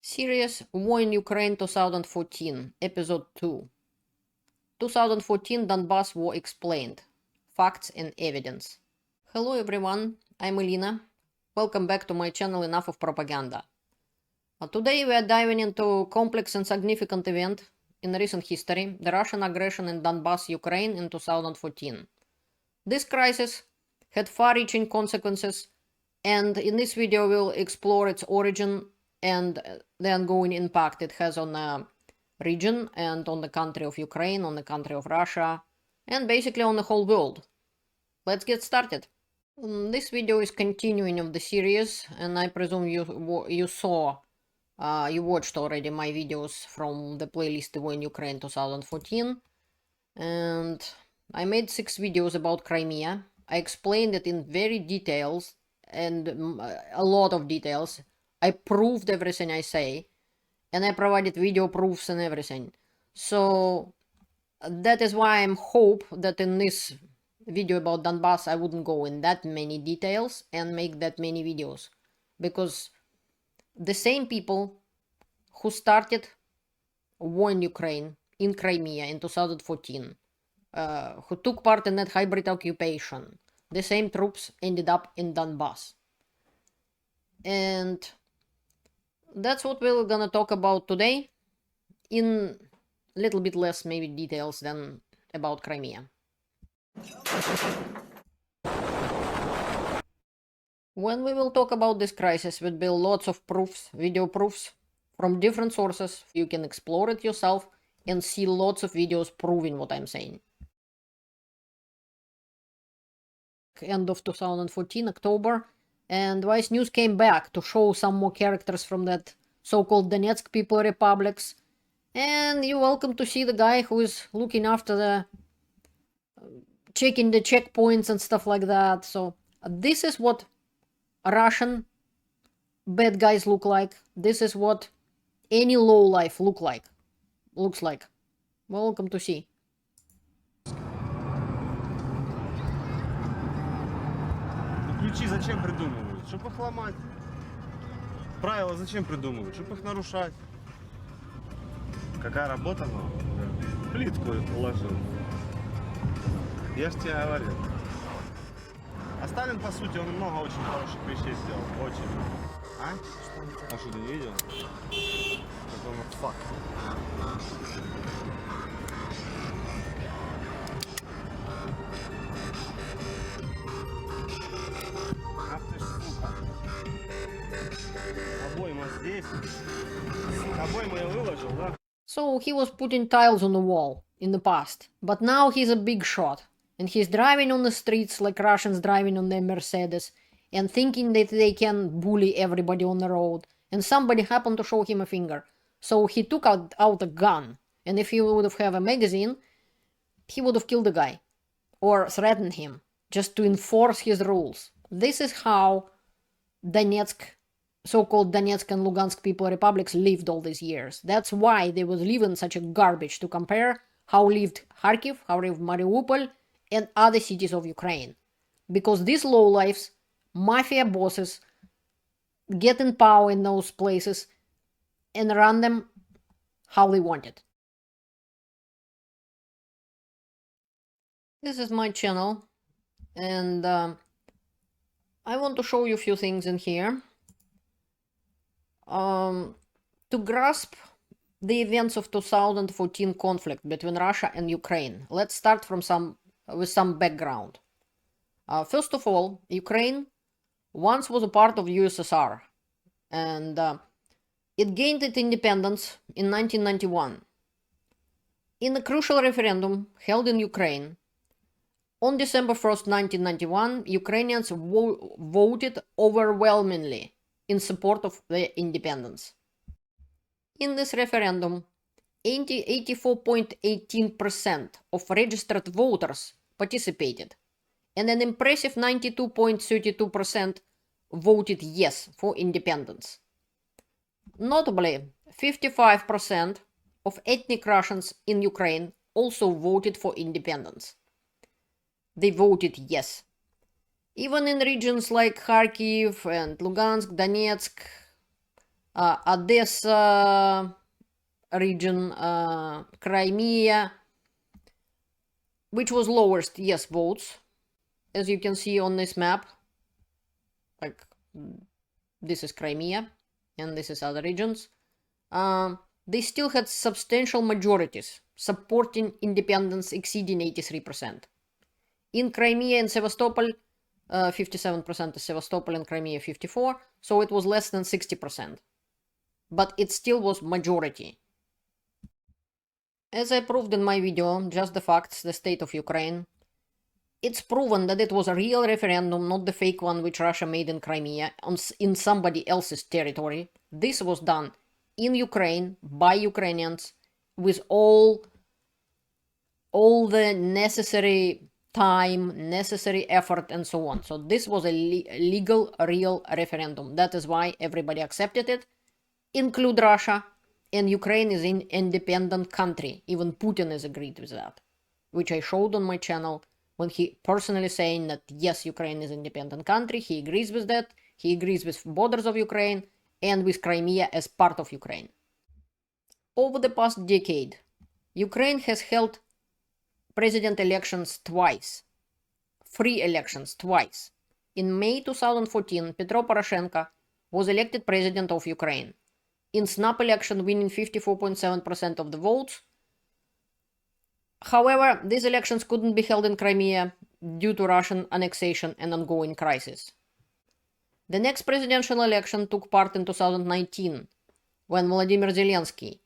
Series War in Ukraine 2014, Episode 2. 2014 Donbass War Explained. Facts and Evidence. Hello everyone, I'm Elena. Welcome back to my channel Enough of Propaganda. Today we are diving into a complex and significant event in recent history, the Russian aggression in Donbass, Ukraine in 2014. This crisis had far-reaching consequences, and in this video we'll explore its origin and the ongoing impact it has on the region and on the country of Ukraine, on the country of Russia, and basically on the whole world. Let's get started. This video is continuing of the series, and I presume you watched already my videos from the playlist The War in Ukraine 2014, and I made 6 videos about Crimea. I explained it in very details and a lot of details. I proved everything I say, and I provided video proofs and everything. So that is why I hope that in this video about Donbass I wouldn't go in that many details and make that many videos, because the same people who started war in Ukraine, in Crimea in 2014, who took part in that hybrid occupation, the same troops ended up in Donbass. And that's what we're gonna talk about today, in a little bit less maybe details than about Crimea. When we will talk about this crisis, will be lots of proofs, video proofs from different sources. You can explore it yourself and see lots of videos proving what I'm saying. End of 2014, October, and Vice News came back to show some more characters from that so-called Donetsk People Republics, and you're welcome to see the guy who is looking after the checking the checkpoints and stuff like that. So this is what Russian bad guys look like. This is what any lowlife looks like. Welcome to see. Ключи зачем придумывают? Чтобы их ломать. Правила зачем придумывают? Чтобы их нарушать. Какая работа новая? Плитку уложил. Я ж тебе говорил. А Сталин, по сути, он много очень хороших вещей сделал. Очень. А? А что, ты не видел? Какой он факт. So he was putting tiles on the wall in the past, but now he's a big shot, and he's driving on the streets like Russians driving on their Mercedes, and thinking that they can bully everybody on the road, and somebody happened to show him a finger. So he took out a gun, and if he would have a magazine, he would have killed the guy, or threatened him, just to enforce his rules. This is how Donetsk, so-called Donetsk and Lugansk People Republics lived all these years. That's why they would live in such a garbage, to compare how lived Kharkiv, how lived Mariupol, and other cities of Ukraine. Because these lowlifes, mafia bosses, get in power in those places and run them how they wanted. This is my channel, and I want to show you a few things in here. To grasp the events of 2014 conflict between Russia and Ukraine, let's start with some background. First of all, Ukraine once was a part of USSR, and it gained its independence in 1991. In a crucial referendum held in Ukraine, on December 1st, 1991, Ukrainians voted overwhelmingly in support of their independence. In this referendum, 84.18% of registered voters participated, and an impressive 92.32% voted yes for independence. Notably, 55% of ethnic Russians in Ukraine also voted for independence. They voted yes. Even in regions like Kharkiv and Lugansk, Donetsk, Odessa region, Crimea, which was lowest, yes, votes, as you can see on this map. Like, this is Crimea, and this is other regions. They still had substantial majorities supporting independence exceeding 83%. In Crimea and Sevastopol, 57% is Sevastopol and Crimea 54%, so it was less than 60%. But it still was majority. As I proved in my video, Just the Facts, the State of Ukraine, it's proven that it was a real referendum, not the fake one which Russia made in Crimea, in somebody else's territory. This was done in Ukraine, by Ukrainians, with all the necessary time, necessary effort, and so on. So this was a legal, real referendum. That is why everybody accepted it, include Russia, and Ukraine is an independent country. Even Putin is agreed with that, which I showed on my channel when he personally saying that yes, Ukraine is an independent country. He agrees with that. He agrees with borders of Ukraine and with Crimea as part of Ukraine. Over the past decade, Ukraine has held president elections twice, free elections twice. In May 2014, Petro Poroshenko was elected president of Ukraine. In snap election, winning 54.7% of the votes. However, these elections couldn't be held in Crimea due to Russian annexation and ongoing crisis. The next presidential election took part in 2019, when Vladimir Zelensky,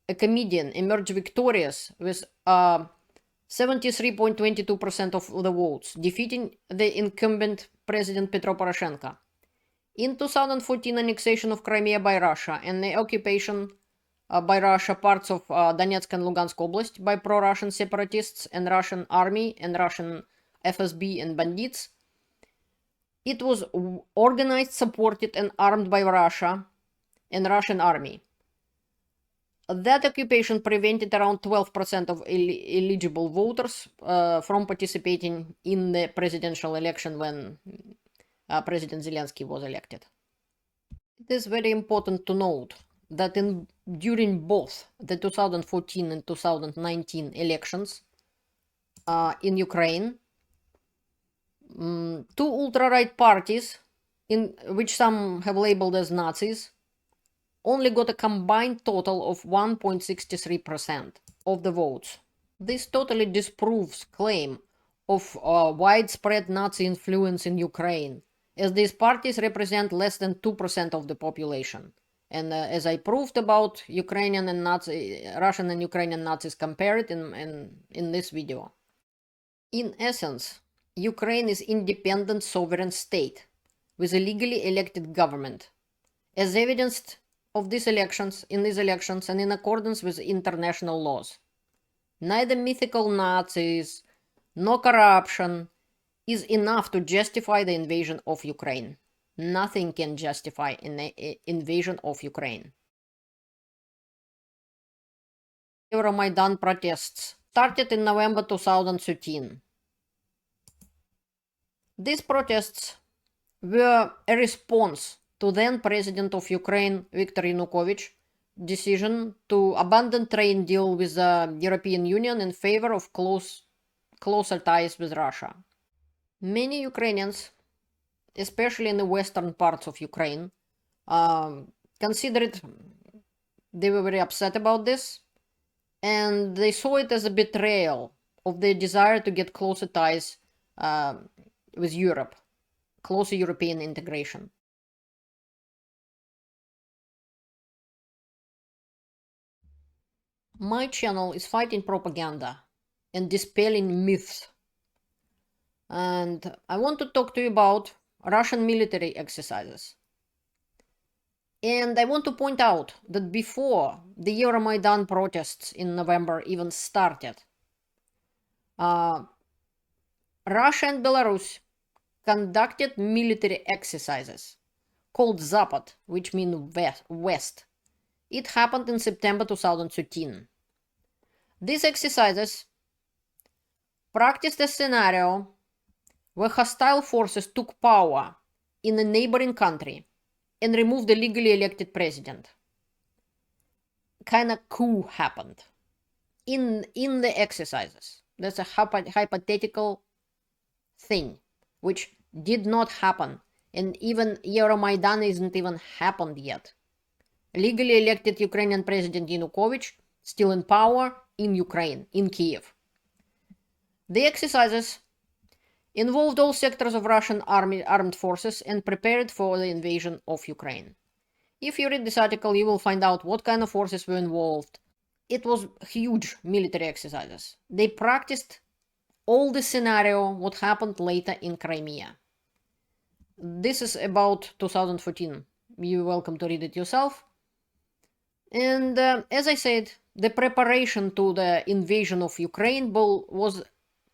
a comedian, emerged victorious with 73.22% of the votes, defeating the incumbent President Petro Poroshenko. In 2014, annexation of Crimea by Russia and the occupation by Russia parts of Donetsk and Lugansk Oblast by pro-Russian separatists and Russian army and Russian FSB and bandits. It was organized, supported, and armed by Russia and Russian army. That occupation prevented around 12% of eligible voters from participating in the presidential election when President Zelensky was elected. It is very important to note that during both the 2014 and 2019 elections in Ukraine, two ultra-right parties, in which some have labeled as Nazis, only got a combined total of 1.63% of the votes. This totally disproves claim of widespread Nazi influence in Ukraine, as these parties represent less than 2% of the population. And as I proved about Russian and Ukrainian Nazis compared in this video. In essence, Ukraine is independent sovereign state with a legally elected government, as evidenced in these elections and in accordance with international laws. Neither mythical Nazis nor corruption is enough to justify the invasion of Ukraine. Nothing can justify an invasion of Ukraine. Euromaidan protests started in November 2013. These protests were a response to then President of Ukraine, Viktor Yanukovych's decision to abandon trade deal with the European Union in favor of closer ties with Russia. Many Ukrainians, especially in the western parts of Ukraine, they were very upset about this, and they saw it as a betrayal of their desire to get closer ties with Europe, closer European integration. My channel is fighting propaganda and dispelling myths. And I want to talk to you about Russian military exercises. And I want to point out that before the Euromaidan protests in November even started, Russia and Belarus conducted military exercises called Zapad, which means West. It happened in September 2013. These exercises practiced a scenario where hostile forces took power in a neighboring country and remove the legally elected president. Kind of coup happened in the exercises. That's a hypothetical thing which did not happen, and even Euromaidan isn't even happened yet. Legally elected Ukrainian President Yanukovych still in power in Ukraine, in Kyiv. The exercises involved all sectors of Russian armed forces and prepared for the invasion of Ukraine. If you read this article, you will find out what kind of forces were involved. It was huge military exercises. They practiced all the scenario what happened later in Crimea. This is about 2014. You're welcome to read it yourself. And as I said, the preparation to the invasion of Ukraine was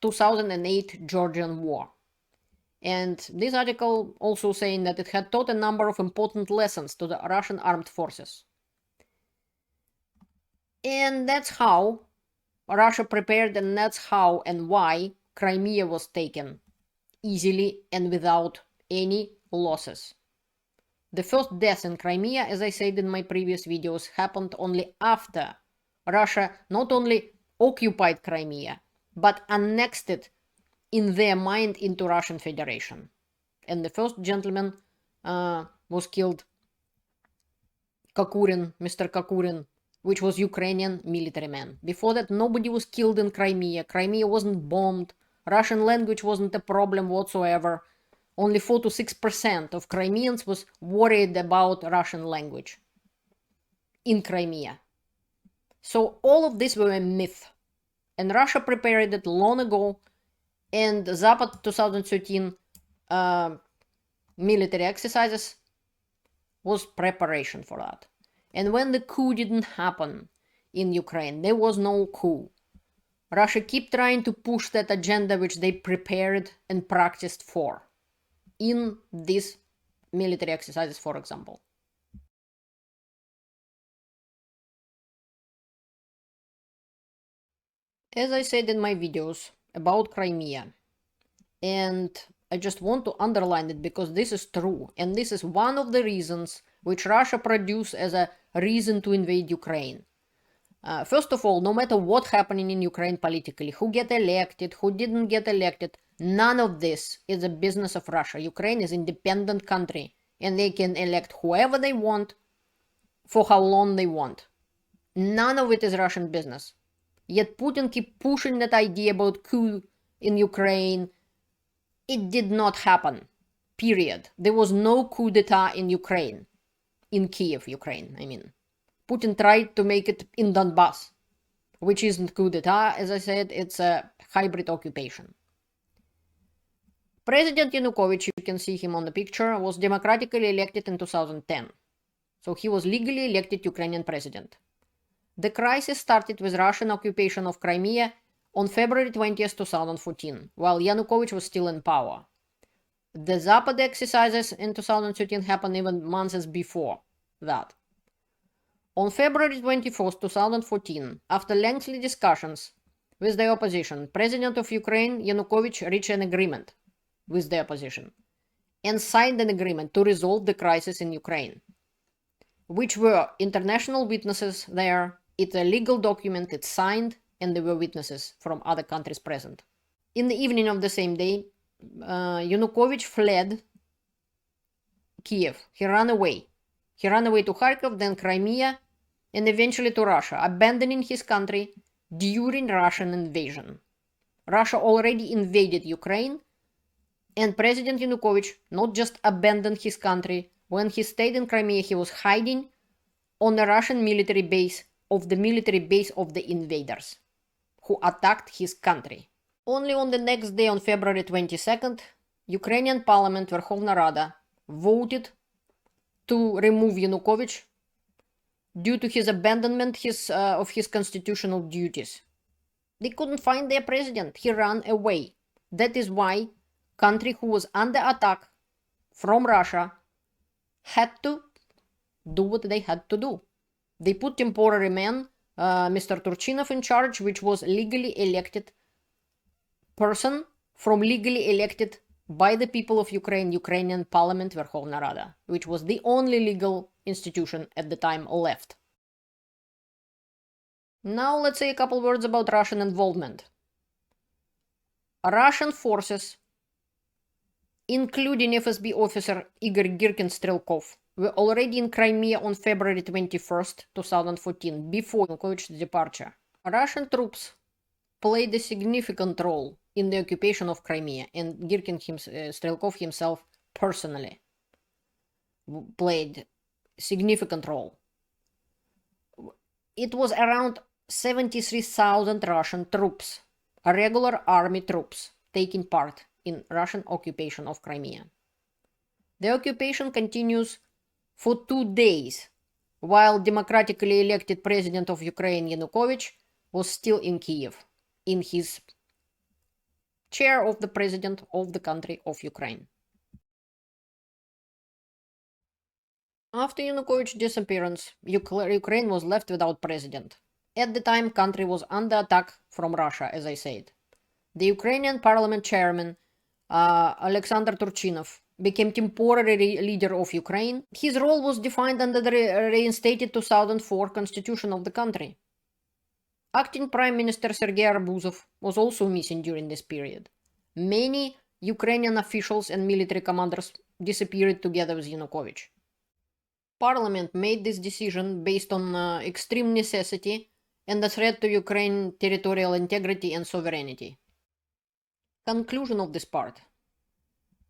2008 Georgian War. And this article also saying that it had taught a number of important lessons to the Russian armed forces. And that's how Russia prepared, and that's how and why Crimea was taken easily and without any losses. The first death in Crimea, as I said in my previous videos, happened only after Russia not only occupied Crimea, but annexed it in their mind into Russian Federation. And the first gentleman was killed, Kokurin, Mr. Kokurin, which was Ukrainian military man. Before that, nobody was killed in Crimea. Crimea wasn't bombed. Russian language wasn't a problem whatsoever. Only 4 to 6% of Crimeans was worried about Russian language in Crimea. So all of this were a myth. And Russia prepared it long ago, and Zapad 2013 military exercises was preparation for that. And when the coup didn't happen in Ukraine, there was no coup. Russia kept trying to push that agenda which they prepared and practiced for in these military exercises, for example. As I said in my videos about Crimea, and I just want to underline it because this is true, and this is one of the reasons which Russia produced as a reason to invade Ukraine. First of all, no matter what happening in Ukraine politically, who get elected, who didn't get elected, none of this is a business of Russia. Ukraine is an independent country, and they can elect whoever they want for how long they want. None of it is Russian business. Yet Putin keep pushing that idea about coup in Ukraine. It did not happen, period. There was no coup d'etat in Ukraine, in Kyiv, Ukraine, I mean. Putin tried to make it in Donbass, which isn't coup d'etat, as I said, it's a hybrid occupation. President Yanukovych, you can see him on the picture, was democratically elected in 2010. So he was legally elected Ukrainian president. The crisis started with Russian occupation of Crimea on February 20th, 2014, while Yanukovych was still in power. The Zapad exercises in 2013 happened even months before that. On February 21st, 2014, after lengthy discussions with the opposition, President of Ukraine, Yanukovych, reached an agreement with the opposition and signed an agreement to resolve the crisis in Ukraine, which were international witnesses there. It's a legal document, it's signed, and there were witnesses from other countries present. In the evening of the same day, Yanukovych fled Kyiv. He ran away. He ran away to Kharkiv, then Crimea, and eventually to Russia, abandoning his country during Russian invasion. Russia already invaded Ukraine, and President Yanukovych not just abandoned his country. When he stayed in Crimea, he was hiding on a Russian military base of the invaders who attacked his country. Only on the next day, on February 22nd, Ukrainian Parliament, Verkhovna Rada, voted to remove Yanukovych due to his abandonment of his constitutional duties. They couldn't find their president. He ran away. That is why country who was under attack from Russia had to do what they had to do. They put temporary man, Mr. Turchinov, in charge, which was legally elected person from legally elected by the people of Ukraine, Ukrainian Parliament Verkhovna Rada, which was the only legal institution at the time left. Now let's say a couple words about Russian involvement. Russian forces, including FSB officer Igor Girkin Strelkov, were already in Crimea on February 21st, 2014, before Yanukovych's departure. Russian troops played a significant role in the occupation of Crimea, and Strelkov himself personally played a significant role. It was around 73,000 Russian troops, regular army troops, taking part in Russian occupation of Crimea. The occupation continues for 2 days, while democratically elected president of Ukraine Yanukovych was still in Kyiv, in his chair of the president of the country of Ukraine. After Yanukovych's disappearance, Ukraine was left without president. At the time, country was under attack from Russia, as I said. The Ukrainian parliament chairman, Alexander Turchinov, became temporary leader of Ukraine. His role was defined under the reinstated 2004 constitution of the country. Acting Prime Minister Sergei Arbuzov was also missing during this period. Many Ukrainian officials and military commanders disappeared together with Yanukovych. Parliament made this decision based on extreme necessity and the threat to Ukraine's territorial integrity and sovereignty. Conclusion of this part.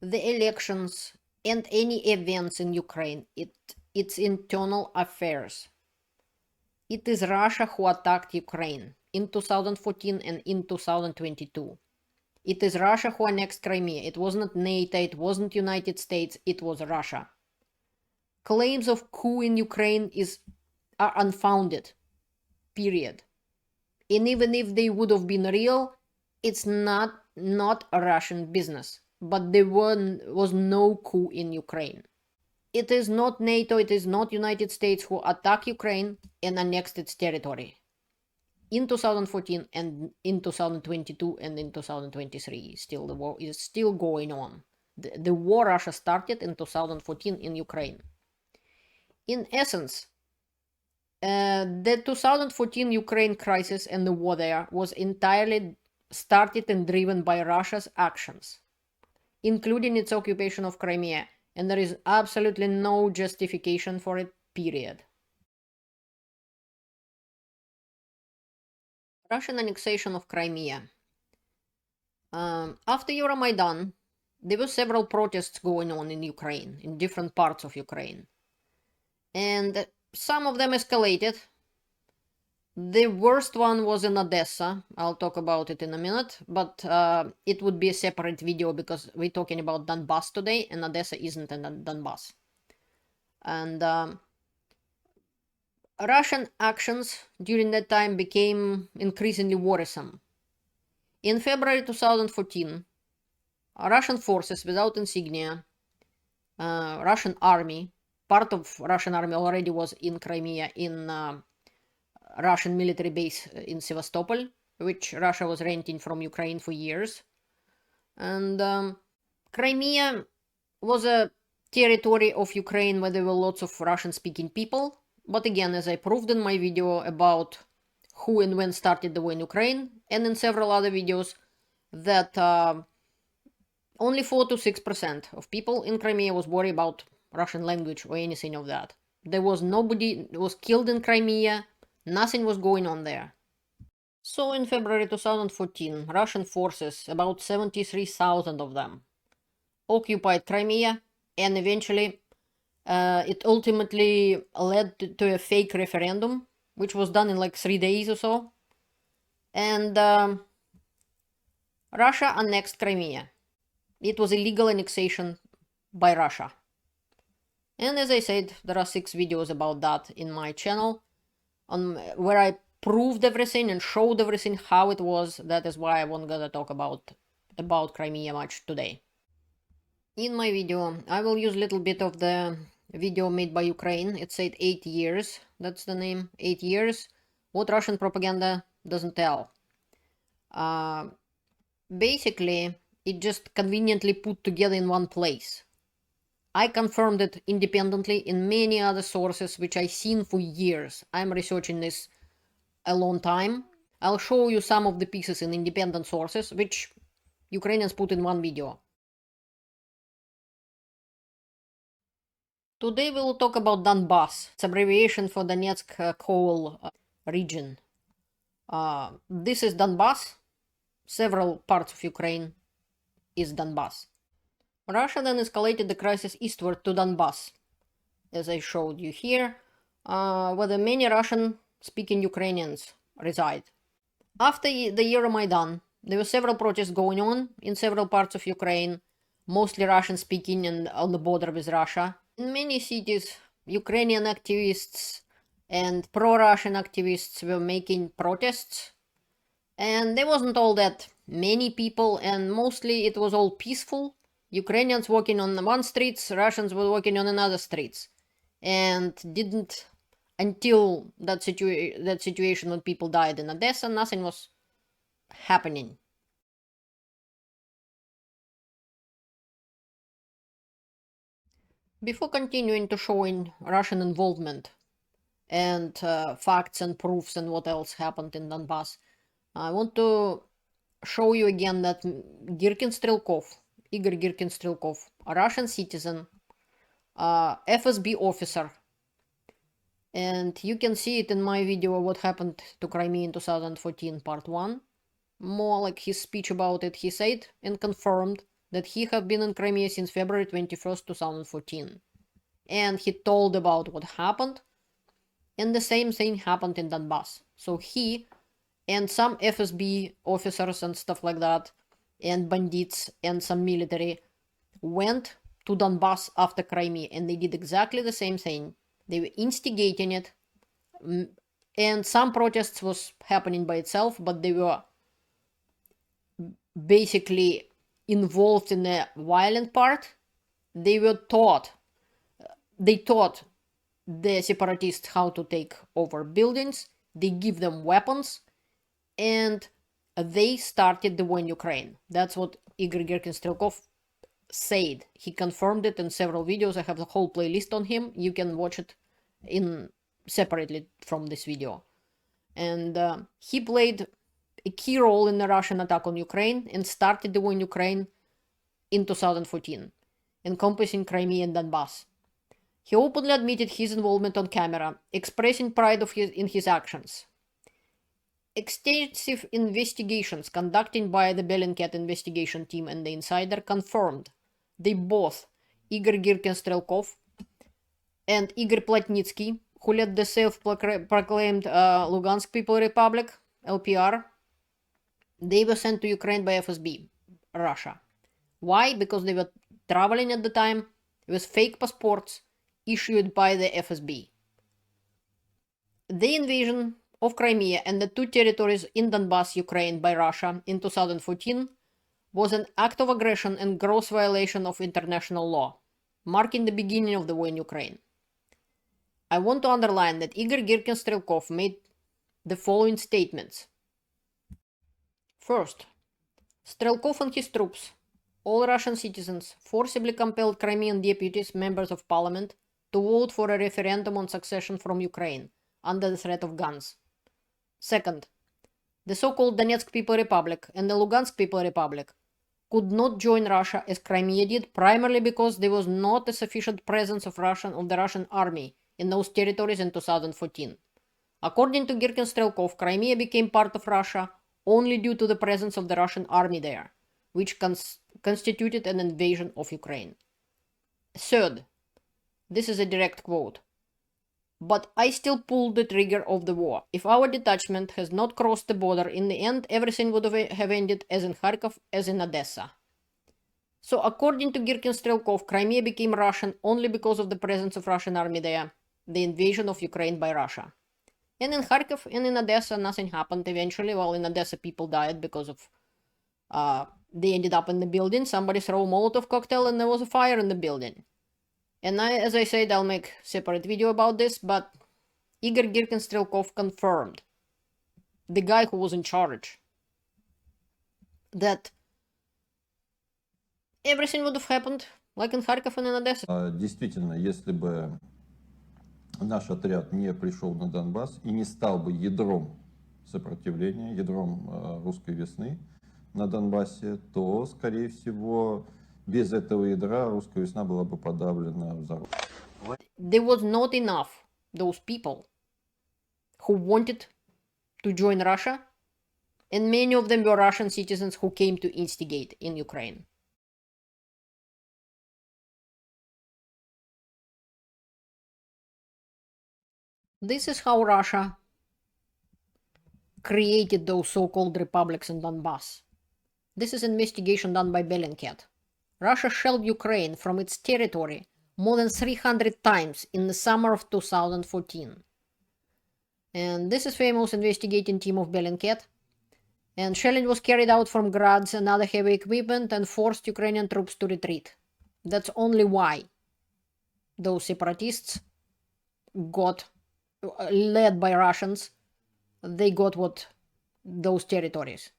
The elections and any events in Ukraine, it's internal affairs. It is Russia who attacked Ukraine in 2014 and in 2022. It is Russia who annexed Crimea. It wasn't NATO, it wasn't United States, it was Russia. Claims of coup in Ukraine are unfounded. Period. And even if they would have been real, it's not a Russian business. But there was no coup in Ukraine. It is not NATO, it is not United States who attacked Ukraine and annexed its territory. In 2014 and in 2022 and in 2023, still the war is still going on. The war Russia started in 2014 in Ukraine. In essence, the 2014 Ukraine crisis and the war there was entirely started and driven by Russia's actions, including its occupation of Crimea, and there is absolutely no justification for it, period. Russian annexation of Crimea. After Euromaidan, there were several protests going on in Ukraine, in different parts of Ukraine. And some of them escalated. The worst one was in Odessa. I'll talk about it in a minute, but it would be a separate video because we're talking about Donbass today, and Odessa isn't in Donbass. And Russian actions during that time became increasingly worrisome. In February 2014, Russian forces without insignia, Russian army, part of Russian army already was in Crimea in Russian military base in Sevastopol, which Russia was renting from Ukraine for years. And Crimea was a territory of Ukraine where there were lots of Russian-speaking people. But again, as I proved in my video about who and when started the war in Ukraine, and in several other videos, that only 4 to 6% of people in Crimea was worried about Russian language or anything of that. There was nobody was killed in Crimea. Nothing was going on there. So in February 2014, Russian forces, about 73,000 of them, occupied Crimea, and eventually it ultimately led to a fake referendum, which was done in like 3 days or so. And Russia annexed Crimea. It was illegal annexation by Russia. And as I said, there are 6 videos about that in my channel, where I proved everything and showed everything how it was. That is why I won't gonna talk about Crimea much today. In my video, I will use a little bit of the video made by Ukraine. It said 8 years. That's the name. 8 years. What Russian propaganda doesn't tell. Basically, it just conveniently put together in one place. I confirmed it independently in many other sources which I've seen for years. I'm researching this a long time. I'll show you some of the pieces in independent sources which Ukrainians put in one video. Today we will talk about Donbass. It's abbreviation for Donetsk coal region. This is Donbass. Several parts of Ukraine is Donbass. Russia then escalated the crisis eastward to Donbass, as I showed you here, where many Russian-speaking Ukrainians reside. After the Euromaidan, there were several protests going on in several parts of Ukraine, mostly Russian-speaking and on the border with Russia. In many cities, Ukrainian activists and pro-Russian activists were making protests, and there wasn't all that many people, and mostly it was all peaceful. Ukrainians walking on one streets, Russians were walking on another streets, and didn't, until that situation when people died in Odessa, nothing was happening. Before continuing to showing Russian involvement and facts and proofs and what else happened in Donbass, I want to show you again that Igor Girkin Strelkov, a Russian citizen, FSB officer, and you can see it in my video what happened to Crimea in 2014 part 1, more like his speech about it. He said and confirmed that he had been in Crimea since February 21st, 2014. And he told about what happened, and the same thing happened in Donbass. So he and some FSB officers and stuff like that, and bandits and some military, went to Donbass after Crimea, and they did exactly the same thing. They were instigating it, and some protests was happening by itself, but they were basically involved in the violent part. They taught the separatists how to take over buildings, they give them weapons, and they started the war in Ukraine. That's what Igor Girkin Strelkov said. He confirmed it in several videos. I have the whole playlist on him. You can watch it separately from this video. And he played a key role in the Russian attack on Ukraine and started the war in Ukraine in 2014, encompassing Crimea and Donbass. He openly admitted his involvement on camera, expressing pride in his actions. Extensive investigations conducted by the Bellingcat investigation team and the Insider confirmed they both, Igor Girkin Strelkov and Igor Platnitsky, who led the self-proclaimed Lugansk People Republic, LPR, they were sent to Ukraine by FSB, Russia. Why? Because they were traveling at the time with fake passports issued by the FSB. The invasion of Crimea and the two territories in Donbass, Ukraine by Russia in 2014 was an act of aggression and gross violation of international law, marking the beginning of the war in Ukraine. I want to underline that Igor Girkin Strelkov made the following statements. First, Strelkov and his troops, all Russian citizens, forcibly compelled Crimean deputies, members of parliament, to vote for a referendum on succession from Ukraine, under the threat of guns. Second, the so-called Donetsk People Republic and the Lugansk People Republic could not join Russia as Crimea did, primarily because there was not a sufficient presence of the Russian army in those territories in 2014. According to Girkin Strelkov, Crimea became part of Russia only due to the presence of the Russian army there, which constituted an invasion of Ukraine. Third, this is a direct quote, "But I still pulled the trigger of the war. If our detachment has not crossed the border, in the end, everything would have ended as in Kharkiv, as in Odessa." So according to Girkin Strelkov, Crimea became Russian only because of the presence of Russian army there, the invasion of Ukraine by Russia. And in Kharkiv and in Odessa, nothing happened eventually. Well, in Odessa, people died because of they ended up in the building. Somebody threw a Molotov cocktail and there was a fire in the building. And as I said, I'll make a separate video about this, but Igor Girkin Strelkov confirmed, the guy who was in charge, that everything would have happened like in Kharkiv and in Odessa. Действительно, если бы наш отряд не пришел на Донбасс и не стал бы ядром сопротивления, ядром русской весны на Донбассе, то, скорее всего, без этого ядра русская весна была бы подавлена в зародыше. There was not enough those people who wanted to join Russia, and many of them were Russian citizens who came to instigate in Ukraine. This is how Russia created those so-called republics in Donbass. This is an investigation done by Bellingcat. Russia shelled Ukraine from its territory more than 300 times in the summer of 2014. And this is famous investigating team of Bellingcat. And shelling was carried out from Grads and other heavy equipment and forced Ukrainian troops to retreat. That's only why those separatists got, led by Russians, they got those territories.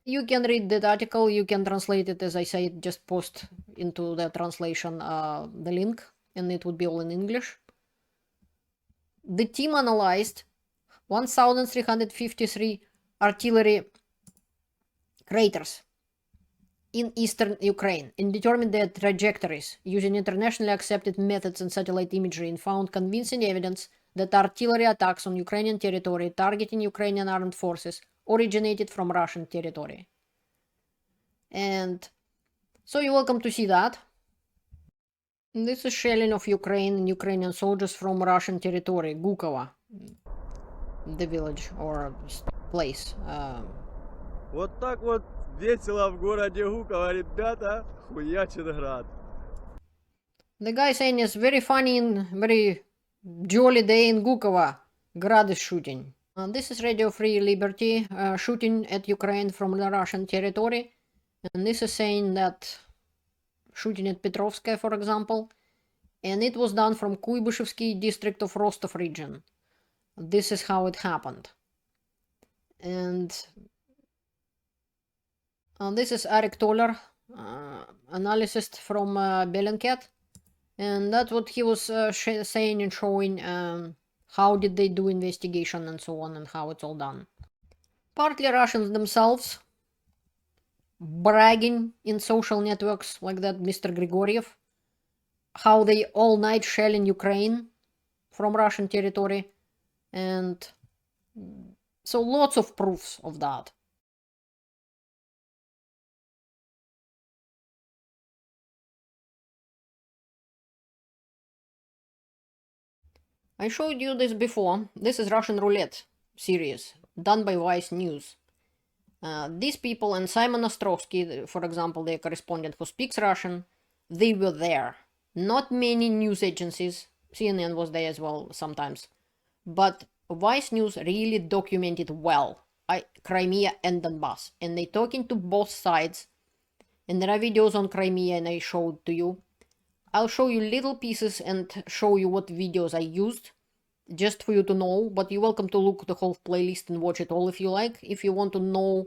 You can read that article, you can translate it, as I said, just post into the translation the link, and it would be all in English. The team analyzed 1,353 artillery craters in eastern Ukraine and determined their trajectories using internationally accepted methods and satellite imagery, and found convincing evidence that artillery attacks on Ukrainian territory targeting Ukrainian armed forces originated from Russian territory. And so you're welcome to see that. This is shelling of Ukraine and Ukrainian soldiers from Russian territory, Gukova, the village or place. Вот так вот весело в городе Гуково, ребята, хуячит град. The guy saying it's very funny and very jolly day in Gukova. Grad is shooting. This is Radio Free Liberty shooting at Ukraine from the Russian territory. And this is saying that shooting at Petrovskaya, for example. And it was done from Kuybышevsky district of Rostov region. This is how it happened. And this is Eric Toller, analysis from Bellingcat. And that's what he was saying and showing how did they do investigation and so on and how it's all done. Partly Russians themselves bragging in social networks like that Mr. Grigoriev, how they all night shelling Ukraine from Russian territory, and so lots of proofs of that. I showed you this before. This is Russian roulette series done by Vice News. These people and Simon Ostrovsky, for example, their correspondent who speaks Russian, they were there. Not many news agencies, CNN was there as well sometimes, but Vice News really documented well Crimea and Donbass, and they talking to both sides, and there are videos on Crimea and I showed to you. I'll show you little pieces and show you what videos I used, just for you to know, but you're welcome to look the whole playlist and watch it all if you like, if you want to know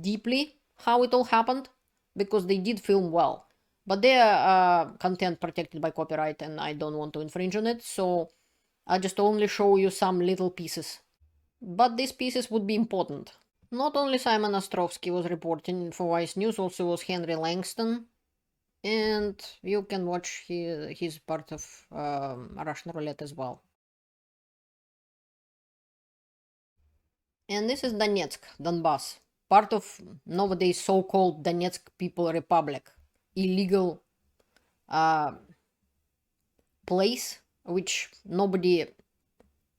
deeply how it all happened, because they did film well. But their content protected by copyright and I don't want to infringe on it, so I just only show you some little pieces. But these pieces would be important. Not only Simon Ostrovsky was reporting for Vice News, also was Henry Langston, and you can watch his part of Russian roulette as well. And this is Donetsk, Donbass, part of nowadays so-called Donetsk People Republic, illegal place which nobody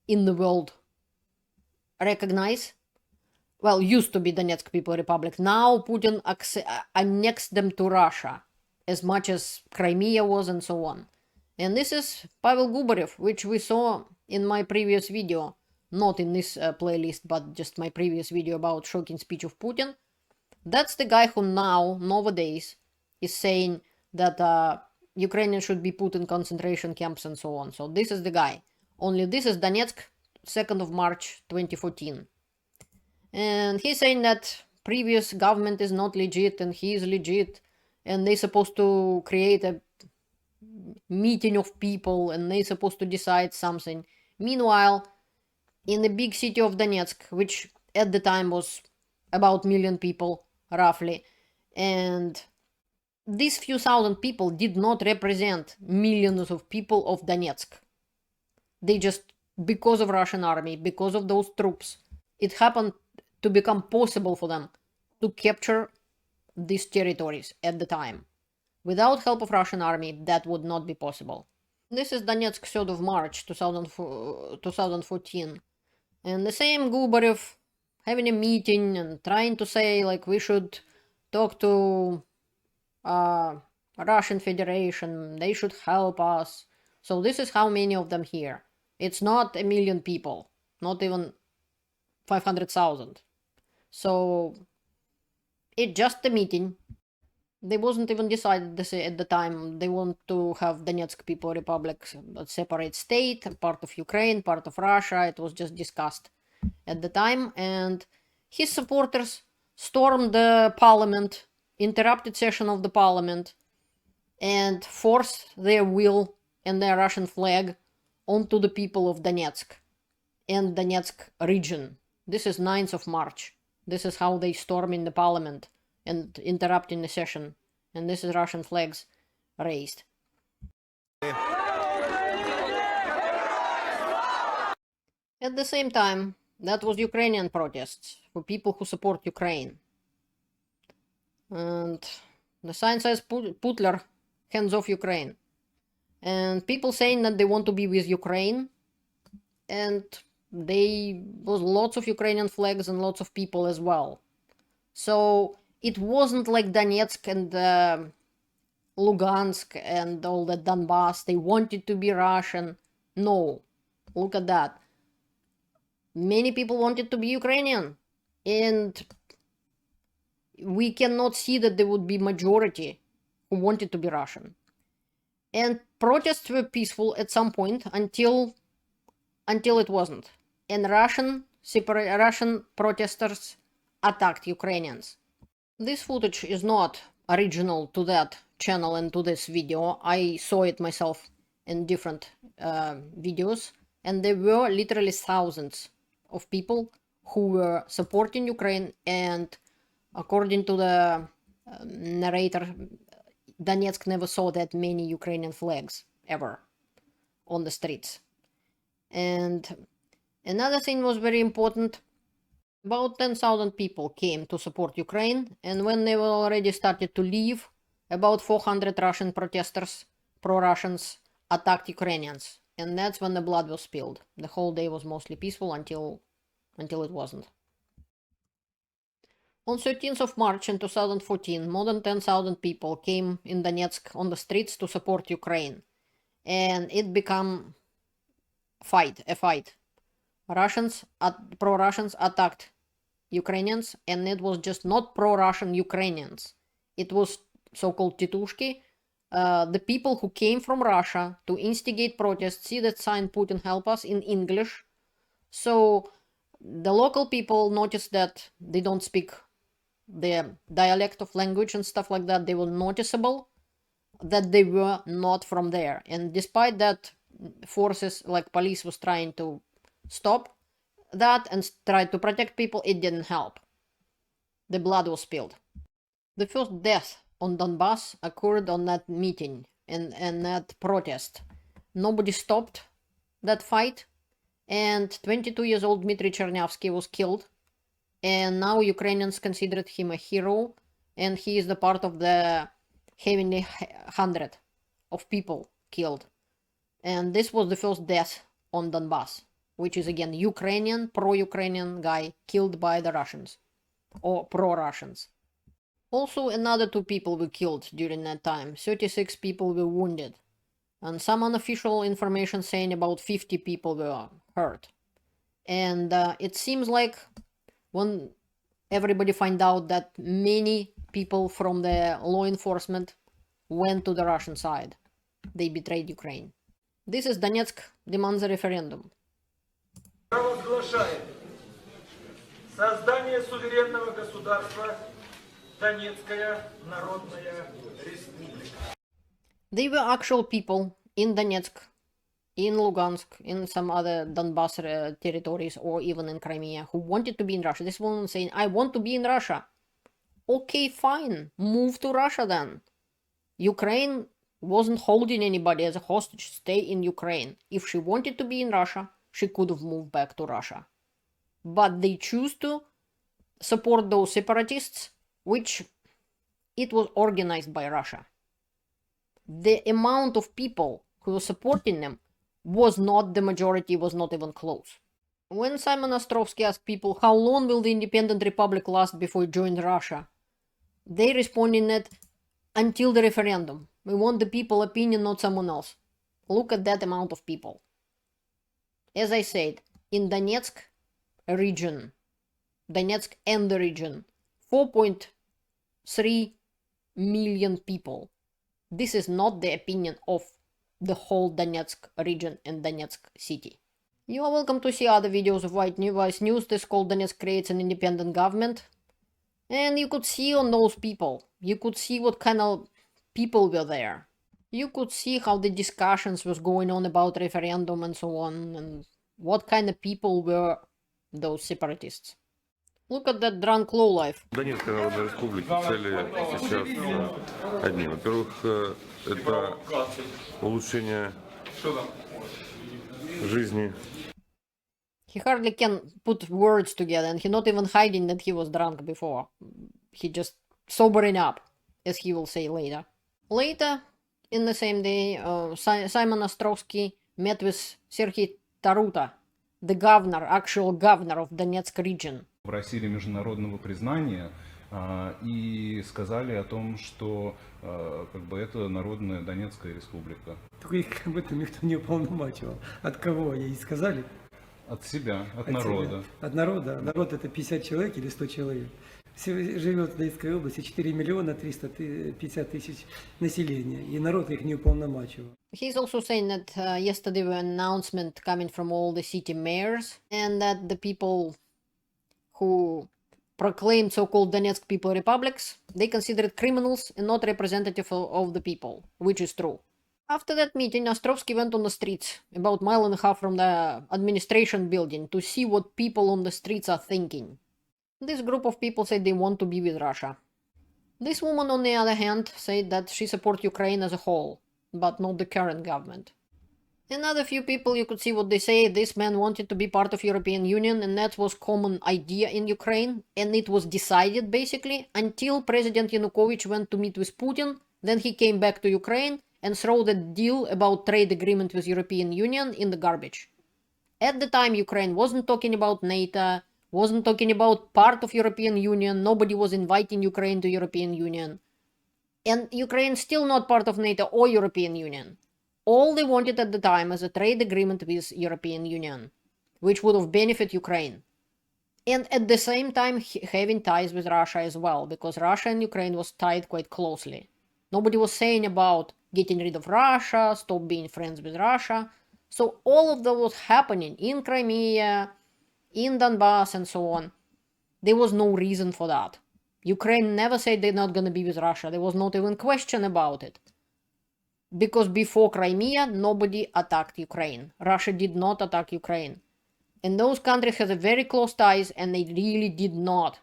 in the world recognize. Well, used to be Donetsk People Republic. Now Putin annexed them to Russia, as much as Crimea was and so on. And this is Pavel Gubarev, which we saw in my previous video, not in this playlist, but just my previous video about shocking speech of Putin. That's the guy who now, nowadays, is saying that Ukrainians should be put in concentration camps and so on. So this is the guy. Only this is Donetsk, 2nd of March 2014. And he's saying that previous government is not legit and he is legit. and they're supposed to create a meeting of people, and they're supposed to decide something. Meanwhile, in the big city of Donetsk, which at the time was about 1 million people, roughly, and these few thousand people did not represent millions of people of Donetsk. They just, because of Russian army, because of those troops, it happened to become possible for them to capture these territories at the time. Without help of Russian army, that would not be possible. This is Donetsk, 3rd of March 2014. And the same Gubarev having a meeting and trying to say, like, we should talk to Russian Federation, they should help us. So this is how many of them here. It's not 1 million people, not even 500,000. So it's just a meeting. They wasn't even decided at the time they want to have Donetsk People Republic a separate state, part of Ukraine, part of Russia. It was just discussed at the time, and his supporters stormed the parliament, interrupted session of the parliament, and forced their will and their Russian flag onto the people of Donetsk and Donetsk region. This is 9th of March. This is how they storm in the parliament and interrupting the session. And this is Russian flags raised. At the same time, that was Ukrainian protests for people who support Ukraine. And the sign says Putler, hands off Ukraine. And people saying that they want to be with Ukraine. And there was lots of Ukrainian flags and lots of people as well. So it wasn't like Donetsk and Lugansk and all the Donbass. They wanted to be Russian. No. Look at that. Many people wanted to be Ukrainian. And we cannot see that there would be majority who wanted to be Russian. And protests were peaceful at some point until it wasn't. And Russian protesters attacked Ukrainians. This footage is not original to that channel and to this video. I saw it myself in different videos, and there were literally thousands of people who were supporting Ukraine, and according to the narrator, Donetsk never saw that many Ukrainian flags ever on the streets. And another thing was very important. About 10,000 people came to support Ukraine, and when they were already started to leave, about 400 Russian protesters, pro-Russians, attacked Ukrainians. And that's when the blood was spilled. The whole day was mostly peaceful until it wasn't. On 13th of March in 2014, more than 10,000 people came in Donetsk on the streets to support Ukraine. And it became a fight. Pro-Russians attacked Ukrainians, and it was just not pro-Russian Ukrainians. It was so-called Titushki, the people who came from Russia to instigate protests. See that sign, Putin help us, in English. So the local people noticed that they don't speak the dialect of language and stuff like that. They were noticeable that they were not from there. And despite that, forces like police was trying to stop that and tried to protect people, it didn't help. The blood was spilled. The first death on Donbass occurred on that meeting and that protest. Nobody stopped that fight, and 22 years old Dmitry Chernyavsky was killed, and now Ukrainians considered him a hero, and he is the part of the heavenly 100 of people killed. And this was the first death on Donbass, which is again Ukrainian, pro-Ukrainian guy killed by the Russians, or pro-Russians. Also, another 2 people were killed during that time. 36 people were wounded. And some unofficial information saying about 50 people were hurt. And it seems like when everybody find out that many people from the law enforcement went to the Russian side. They betrayed Ukraine. This is Donetsk demands a referendum. Провозглашает создание суверенного государства They were actual people in Donetsk, in Lugansk, in some other Donbass territories, or even in Crimea, who wanted to be in Russia. This woman saying, I want to be in Russia. Okay, fine. Move to Russia then. Ukraine wasn't holding anybody as a hostage. Stay in Ukraine. If she wanted to be in Russia, she could have moved back to Russia. But they choose to support those separatists, which it was organized by Russia. The amount of people who were supporting them was not the majority, was not even close. When Simon Ostrovsky asked people, how long will the independent republic last before it joins Russia? They responded that until the referendum. We want the people opinion, not someone else. Look at that amount of people. As I said, in Donetsk region, Donetsk and the region, 4.3 million people. This is not the opinion of the whole Donetsk region and Donetsk city. You are welcome to see other videos of White Vice News. This called Donetsk creates an independent government. And you could see on those people, you could see what kind of people were there. You could see how the discussions was going on about referendum and so on, and what kind of people were those separatists. Look at that drunk lowlife. Донецкой Народной Республики цели сейчас одни. Во-первых, это улучшение жизни. He hardly can put words together, and he's not even hiding that he was drunk before. He just sobering up, as he will say later. Later, in the same day, Simon Ostrovsky met with Serhiy Taruta, the governor, actual governor of Donetsk region. Просили международного признания и сказали о том, что как бы это народная Донецкая республика. Только их как будто никто не уполномачивал. От кого ей сказали? От себя, от народа. Себя. От народа. Народ это 50 человек или 100 человек. Живет в Донецкой области 4 миллиона 350 тысяч населения, и народ их не уполномачивал. He's also saying that yesterday were an announcement coming from all the city mayors, and that the people who proclaimed so-called Donetsk People Republics, they considered criminals and not representative of the people, which is true. After that meeting, Ostrovsky went on the streets, about a mile and a half from the administration building, to see what people on the streets are thinking. This group of people said they want to be with Russia. This woman, on the other hand, said that she supports Ukraine as a whole, but not the current government. Another few people, you could see what they say. This man wanted to be part of European Union, and that was common idea in Ukraine, and it was decided basically until President Yanukovych went to meet with Putin. Then he came back to Ukraine and threw the deal about trade agreement with European Union in the garbage. At the time, Ukraine wasn't talking about NATO, wasn't talking about part of European Union, nobody was inviting Ukraine to European Union. And Ukraine still not part of NATO or European Union. All they wanted at the time was a trade agreement with European Union, which would have benefited Ukraine. And at the same time having ties with Russia as well, because Russia and Ukraine was tied quite closely. Nobody was saying about getting rid of Russia, stop being friends with Russia. So all of that was happening in Crimea, in Donbass and so on. There was no reason for that. Ukraine never said they're not going to be with Russia. There was not even question about it. Because before Crimea, nobody attacked Ukraine. Russia did not attack Ukraine. And those countries had a very close ties, and they really did not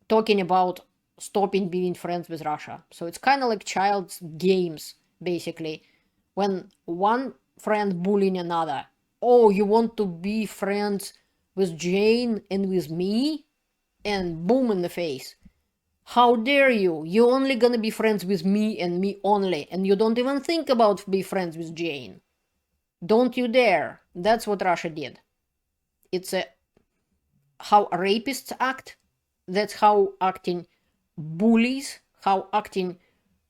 talking about stopping being friends with Russia. So it's kind of like child's games, basically. When one friend bullying another. Oh, you want to be friends with Jane and with me? And boom in the face. How dare you? You're only gonna be friends with me and me only. And you don't even think about be friends with Jane. Don't you dare. That's what Russia did. It's how rapists act. That's how acting bullies, how acting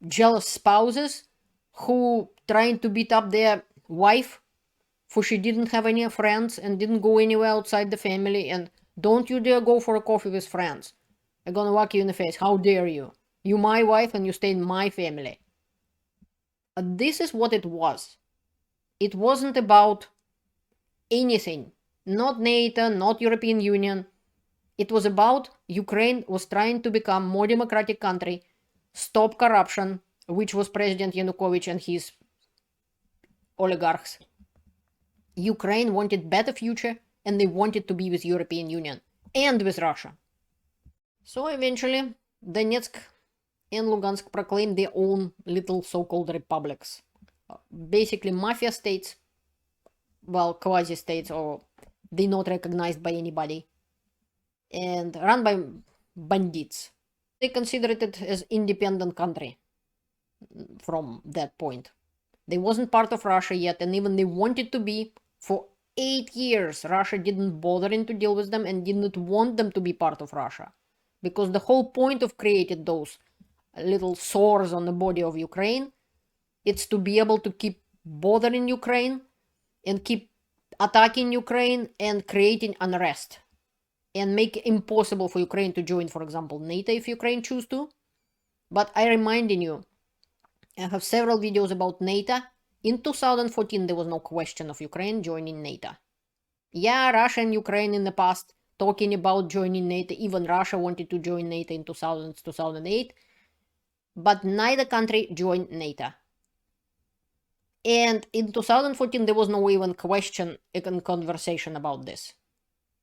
jealous spouses who trying to beat up their wife for she didn't have any friends and didn't go anywhere outside the family, and don't you dare go for a coffee with friends. I'm gonna whack you in the face. How dare you? You my wife and you stay in my family. This is what it was. It wasn't about anything. Not NATO, not European Union. It was about Ukraine was trying to become more democratic country, stop corruption, which was President Yanukovych and his oligarchs. Ukraine wanted better future, and they wanted to be with European Union and with Russia. So eventually, Donetsk and Lugansk proclaimed their own little so-called republics. Basically mafia states, well, quasi-states, or they're not recognized by anybody, and run by bandits. They considered it as independent country from that point. They wasn't part of Russia yet, and even they wanted to be. For 8 years, Russia didn't bother to deal with them and didn't want them to be part of Russia. Because the whole point of creating those little sores on the body of Ukraine, it's to be able to keep bothering Ukraine and keep attacking Ukraine and creating unrest. And make it impossible for Ukraine to join, for example, NATO if Ukraine choose to. But I reminding you, I have several videos about NATO. In 2014, there was no question of Ukraine joining NATO. Yeah, Russia and Ukraine in the past talking about joining NATO. Even Russia wanted to join NATO in 2008. But neither country joined NATO. And in 2014, there was no even question and conversation about this.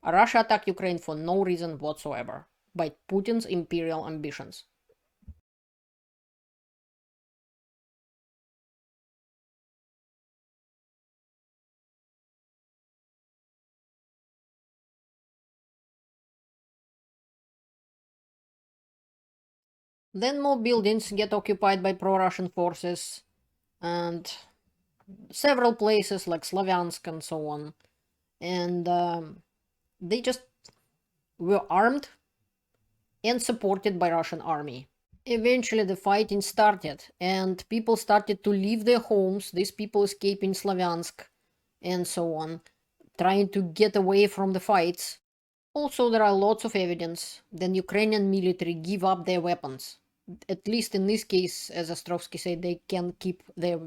Russia attacked Ukraine for no reason whatsoever by Putin's imperial ambitions. Then more buildings get occupied by pro-Russian forces, and several places like Sloviansk and so on. And they just were armed and supported by Russian army. Eventually the fighting started, and people started to leave their homes, these people escaping Sloviansk and so on, trying to get away from the fights. Also, there are lots of evidence that Ukrainian military give up their weapons. At least in this case, as Ostrovsky said, they can keep their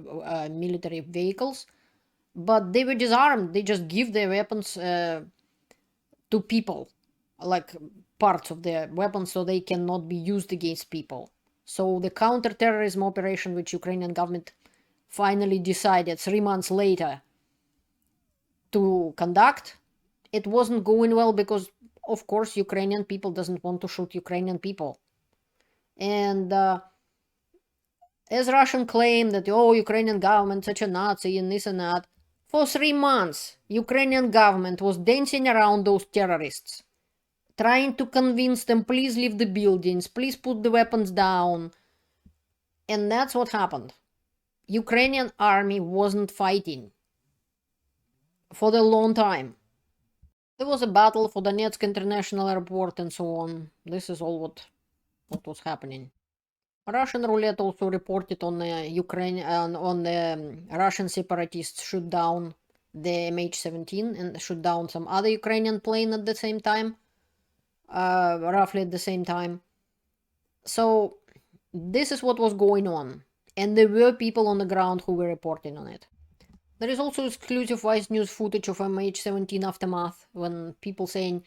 military vehicles, but they were disarmed. They just give their weapons to people, like parts of their weapons, so they cannot be used against people. So the counter-terrorism operation which Ukrainian government finally decided 3 months later to conduct, it wasn't going well because, of course, Ukrainian people doesn't want to shoot Ukrainian people. And as Russian claim that, oh, Ukrainian government such a Nazi and this and that, for 3 months, Ukrainian government was dancing around those terrorists, trying to convince them, please leave the buildings, please put the weapons down. And that's what happened. Ukrainian army wasn't fighting for a long time. There was a battle for Donetsk International Airport and so on. This is all what was happening. Russian roulette also reported on the Russian separatists shoot down the MH17 and shoot down some other Ukrainian plane at the same time, roughly at the same time. So this is what was going on, and there were people on the ground who were reporting on it. There is also exclusive Vice News footage of MH17 aftermath, when people saying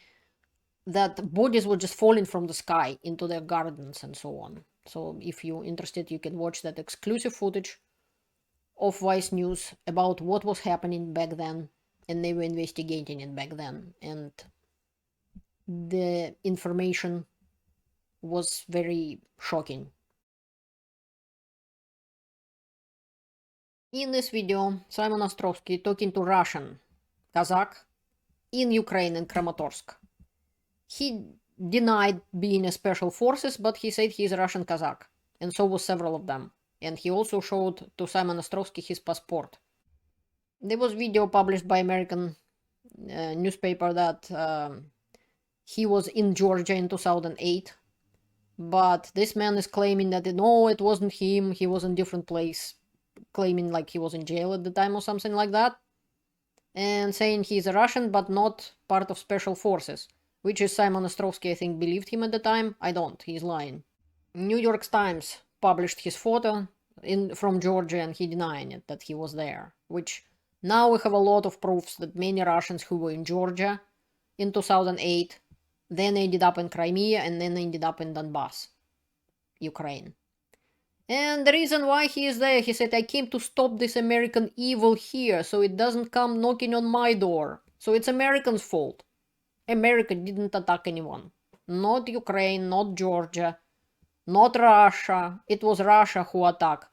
that bodies were just falling from the sky into their gardens and so on. So if you're interested, you can watch that exclusive footage of Vice News about what was happening back then, and they were investigating it back then, and the information was very shocking. In this video, Simon Ostrovsky talking to Russian Kazakh in Ukraine and Kramatorsk. He denied being a special forces, but he said he's a Russian Kazakh, and so was several of them. And he also showed to Simon Ostrovsky his passport. There was video published by American newspaper that he was in Georgia in 2008, but this man is claiming that no, it wasn't him, he was in a different place, claiming like he was in jail at the time or something like that, and saying he's a Russian but not part of special forces. Which is Simon Ostrovsky, I think, believed him at the time. I don't, he's lying. New York Times published his photo from Georgia, and he denying it, that he was there. Which now we have a lot of proofs that many Russians who were in Georgia in 2008 then ended up in Crimea, and then ended up in Donbass, Ukraine. And the reason why he is there, he said, I came to stop this American evil here, so it doesn't come knocking on my door. So it's Americans' fault. America didn't attack anyone. Not Ukraine, not Georgia, not Russia. It was Russia who attacked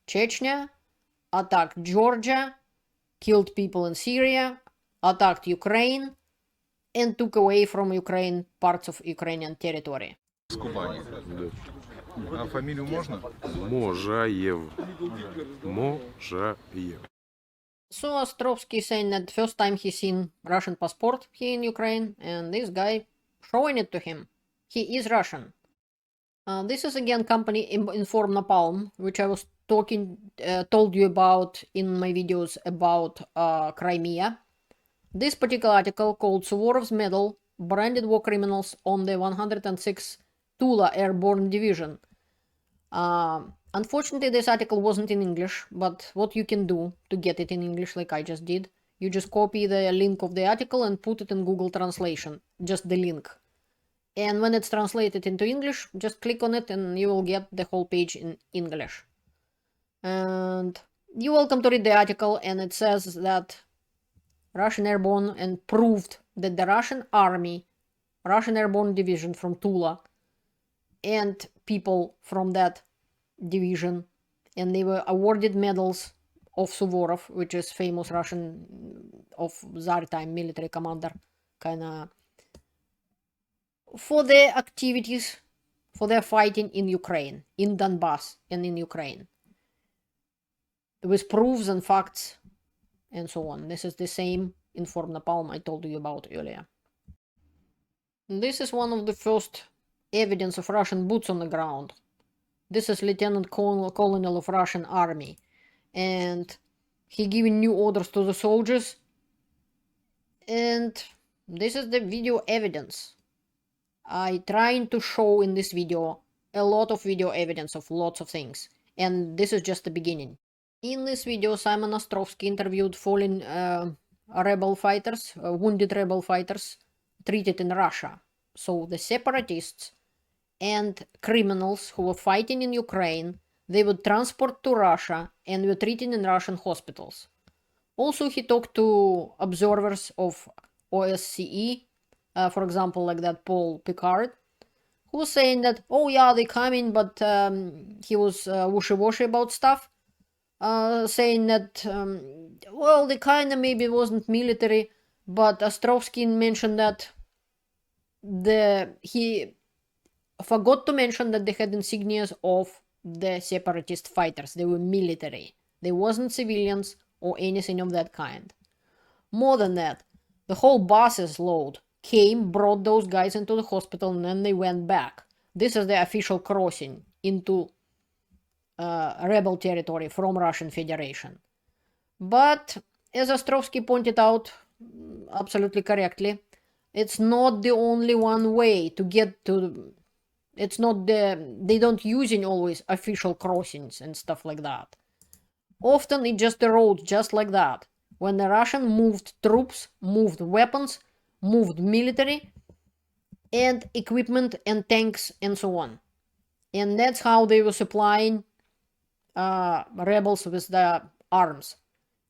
Chechnya, attacked Georgia, killed people in Syria, attacked Ukraine, and took away from Ukraine parts of Ukrainian territory. С Кубани. Да. А фамилию можно? Можаев. Можаев. So Ostrovsky saying that first time he seen Russian passport here in Ukraine, and this guy showing it to him. He is Russian. This is again company Inform Napalm, which I was told you about in my videos about Crimea. This particular article called Suvorov's Medal, Branded War Criminals on the 106th Tula Airborne Division. Unfortunately, this article wasn't in English, but what you can do to get it in English, like I just did, you just copy the link of the article and put it in Google Translation, just the link. And when it's translated into English, just click on it and you will get the whole page in English. And you're welcome to read the article, and it says that Russian Airborne, and proved that the Russian Army, Russian Airborne Division from Tula, and people from that division, and they were awarded medals of Suvorov, which is famous Russian of Tsar time military commander, kinda, for their activities, for their fighting in Ukraine, in Donbass and in Ukraine, with proofs and facts and so on. This is the same Inform Napalm I told you about earlier. This is one of the first evidence of Russian boots on the ground. This is Lieutenant Colonel of Russian Army, and he giving new orders to the soldiers, and this is the video evidence. I trying to show in this video a lot of video evidence of lots of things, and this is just the beginning. In this video, Simon Ostrovsky interviewed fallen rebel fighters, wounded rebel fighters treated in Russia. So the separatists and criminals who were fighting in Ukraine, they would transport to Russia and were treated in Russian hospitals. Also, he talked to observers of OSCE, for example, like that Paul Picard, who was saying that, oh yeah, they coming, but he was wishy-washy about stuff. Saying that, well, they kind of maybe wasn't military, but Ostrovsky mentioned that he forgot to mention that they had insignias of the separatist fighters. They were military. They wasn't civilians or anything of that kind. More than that, the whole buses load came, brought those guys into the hospital, and then they went back. This is the official crossing into rebel territory from Russian Federation. But as Ostrovsky pointed out absolutely correctly, it's not the only one way to get to. It's not they don't using always official crossings and stuff like that. Often it's just the road, just like that. When the Russian moved troops, moved weapons, moved military and equipment and tanks and so on. And that's how they were supplying rebels with the arms.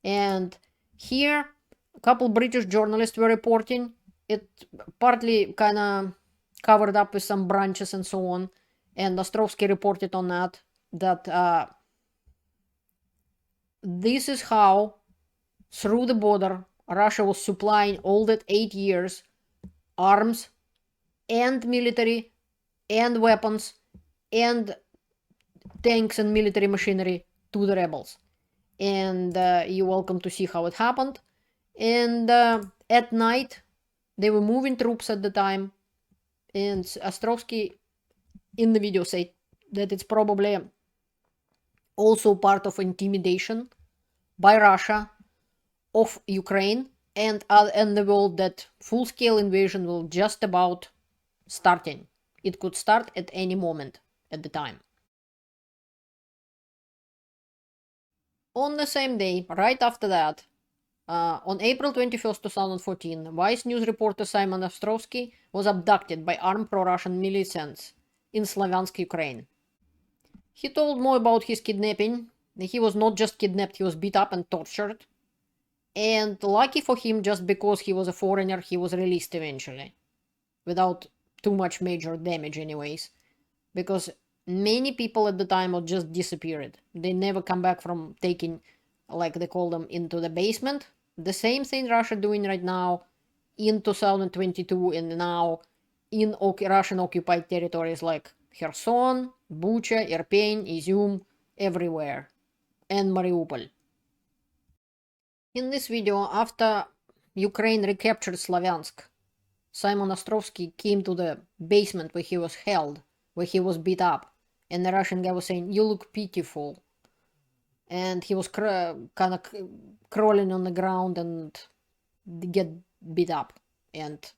And here a couple British journalists were reporting it, partly kind of covered up with some branches and so on, and Ostrovsky reported on that this is how through the border Russia was supplying all that 8 years arms and military and weapons and tanks and military machinery to the rebels. And you're welcome to see how it happened. And at night, they were moving troops at the time. And Ostrovsky in the video said that it's probably also part of intimidation by Russia of Ukraine and the world, that full-scale invasion will just about starting. It could start at any moment at the time. On the same day, right after that, On April 21st, 2014, Vice News reporter Simon Ostrovsky was abducted by armed pro-Russian militants in Sloviansk, Ukraine. He told more about his kidnapping. He was not just kidnapped, he was beat up and tortured. And lucky for him, just because he was a foreigner, he was released eventually. Without too much major damage anyways. Because many people at the time had just disappeared. They never come back from taking, like they call them, into the basement. The same thing Russia doing right now in 2022 and now in Russian occupied territories like Kherson, Bucha, Irpin, Izium, everywhere. And Mariupol. In this video, after Ukraine recaptured Sloviansk, Simon Ostrovsky came to the basement where he was held, where he was beat up, and the Russian guy was saying, "You look pitiful." And he was kind of crawling on the ground and get beat up and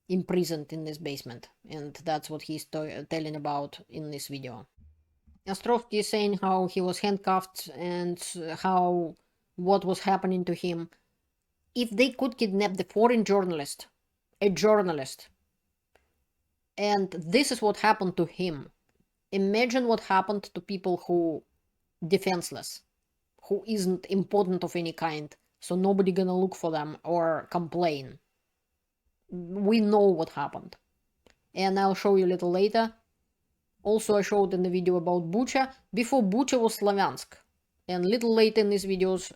imprisoned in this basement. And that's what he's telling about in this video. Ostrovsky is saying how he was handcuffed and how what was happening to him. If they could kidnap the foreign journalist, a journalist, and this is what happened to him, imagine what happened to people who defenseless, who isn't important of any kind, so nobody gonna look for them or complain. We know what happened. And I'll show you a little later. Also, I showed in the video about Bucha. Before Bucha was Sloviansk. And a little later in these videos,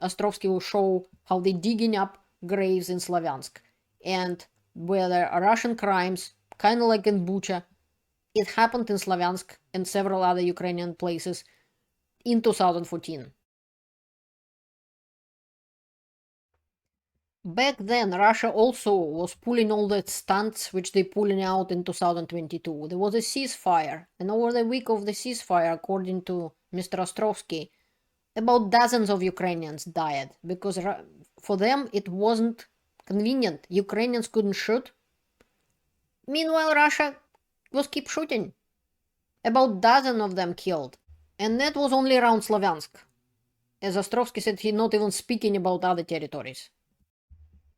Ostrovsky will show how they're digging up graves in Sloviansk. And where there are Russian crimes, kind of like in Bucha, it happened in Sloviansk and several other Ukrainian places in 2014. Back then, Russia also was pulling all the stunts which they're pulling out in 2022. There was a ceasefire, and over the week of the ceasefire, according to Mr. Ostrovsky, about dozens of Ukrainians died, because for them it wasn't convenient. Ukrainians couldn't shoot. Meanwhile, Russia was keep shooting. About dozen of them killed. And that was only around Sloviansk. As Ostrovsky said, he's not even speaking about other territories.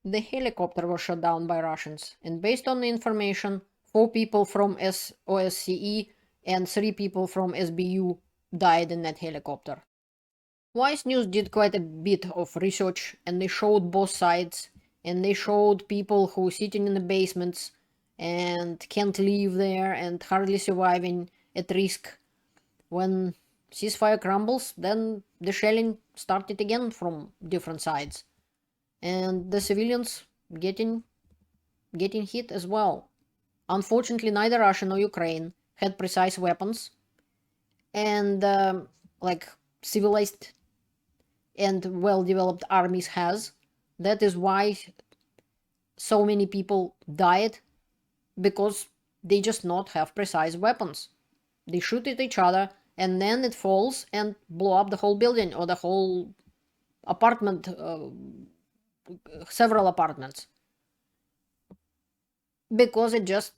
The helicopter was shot down by Russians, and based on the information, 4 people from OSCE and 3 people from SBU died in that helicopter. Vice News did quite a bit of research, and they showed both sides, and they showed people who are sitting in the basements and can't live there and hardly surviving at risk. When ceasefire crumbles, then the shelling started again from different sides. And the civilians getting hit as well. Unfortunately, neither Russia nor Ukraine had precise weapons and like civilized and well-developed armies has. That is why so many people died, because they just not have precise weapons. They shoot at each other and then it falls and blow up the whole building or the whole apartment, several apartments, because it just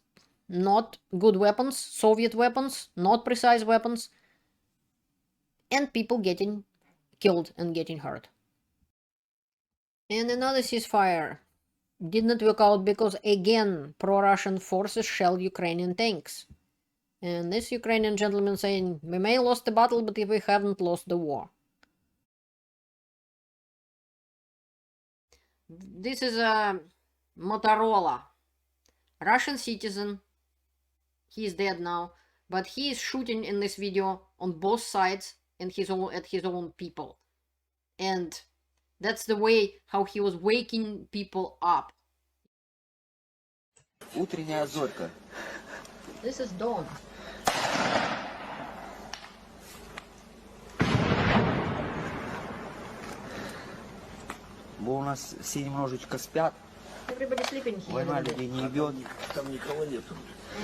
not good weapons, Soviet weapons, not precise weapons, and people getting killed and getting hurt. And another ceasefire did not work out because again pro-Russian forces shelled Ukrainian tanks. And this Ukrainian gentleman saying, "We may have lost the battle, but we haven't lost the war." This is a Motorola, Russian citizen. He is dead now, but he is shooting in this video on both sides and at his own people. And that's the way how he was waking people up. Утренняя зорька. This is dawn. Бо у нас все немножечко спят. Everybody sleeping here. Война людей не ебет. Там никого нету.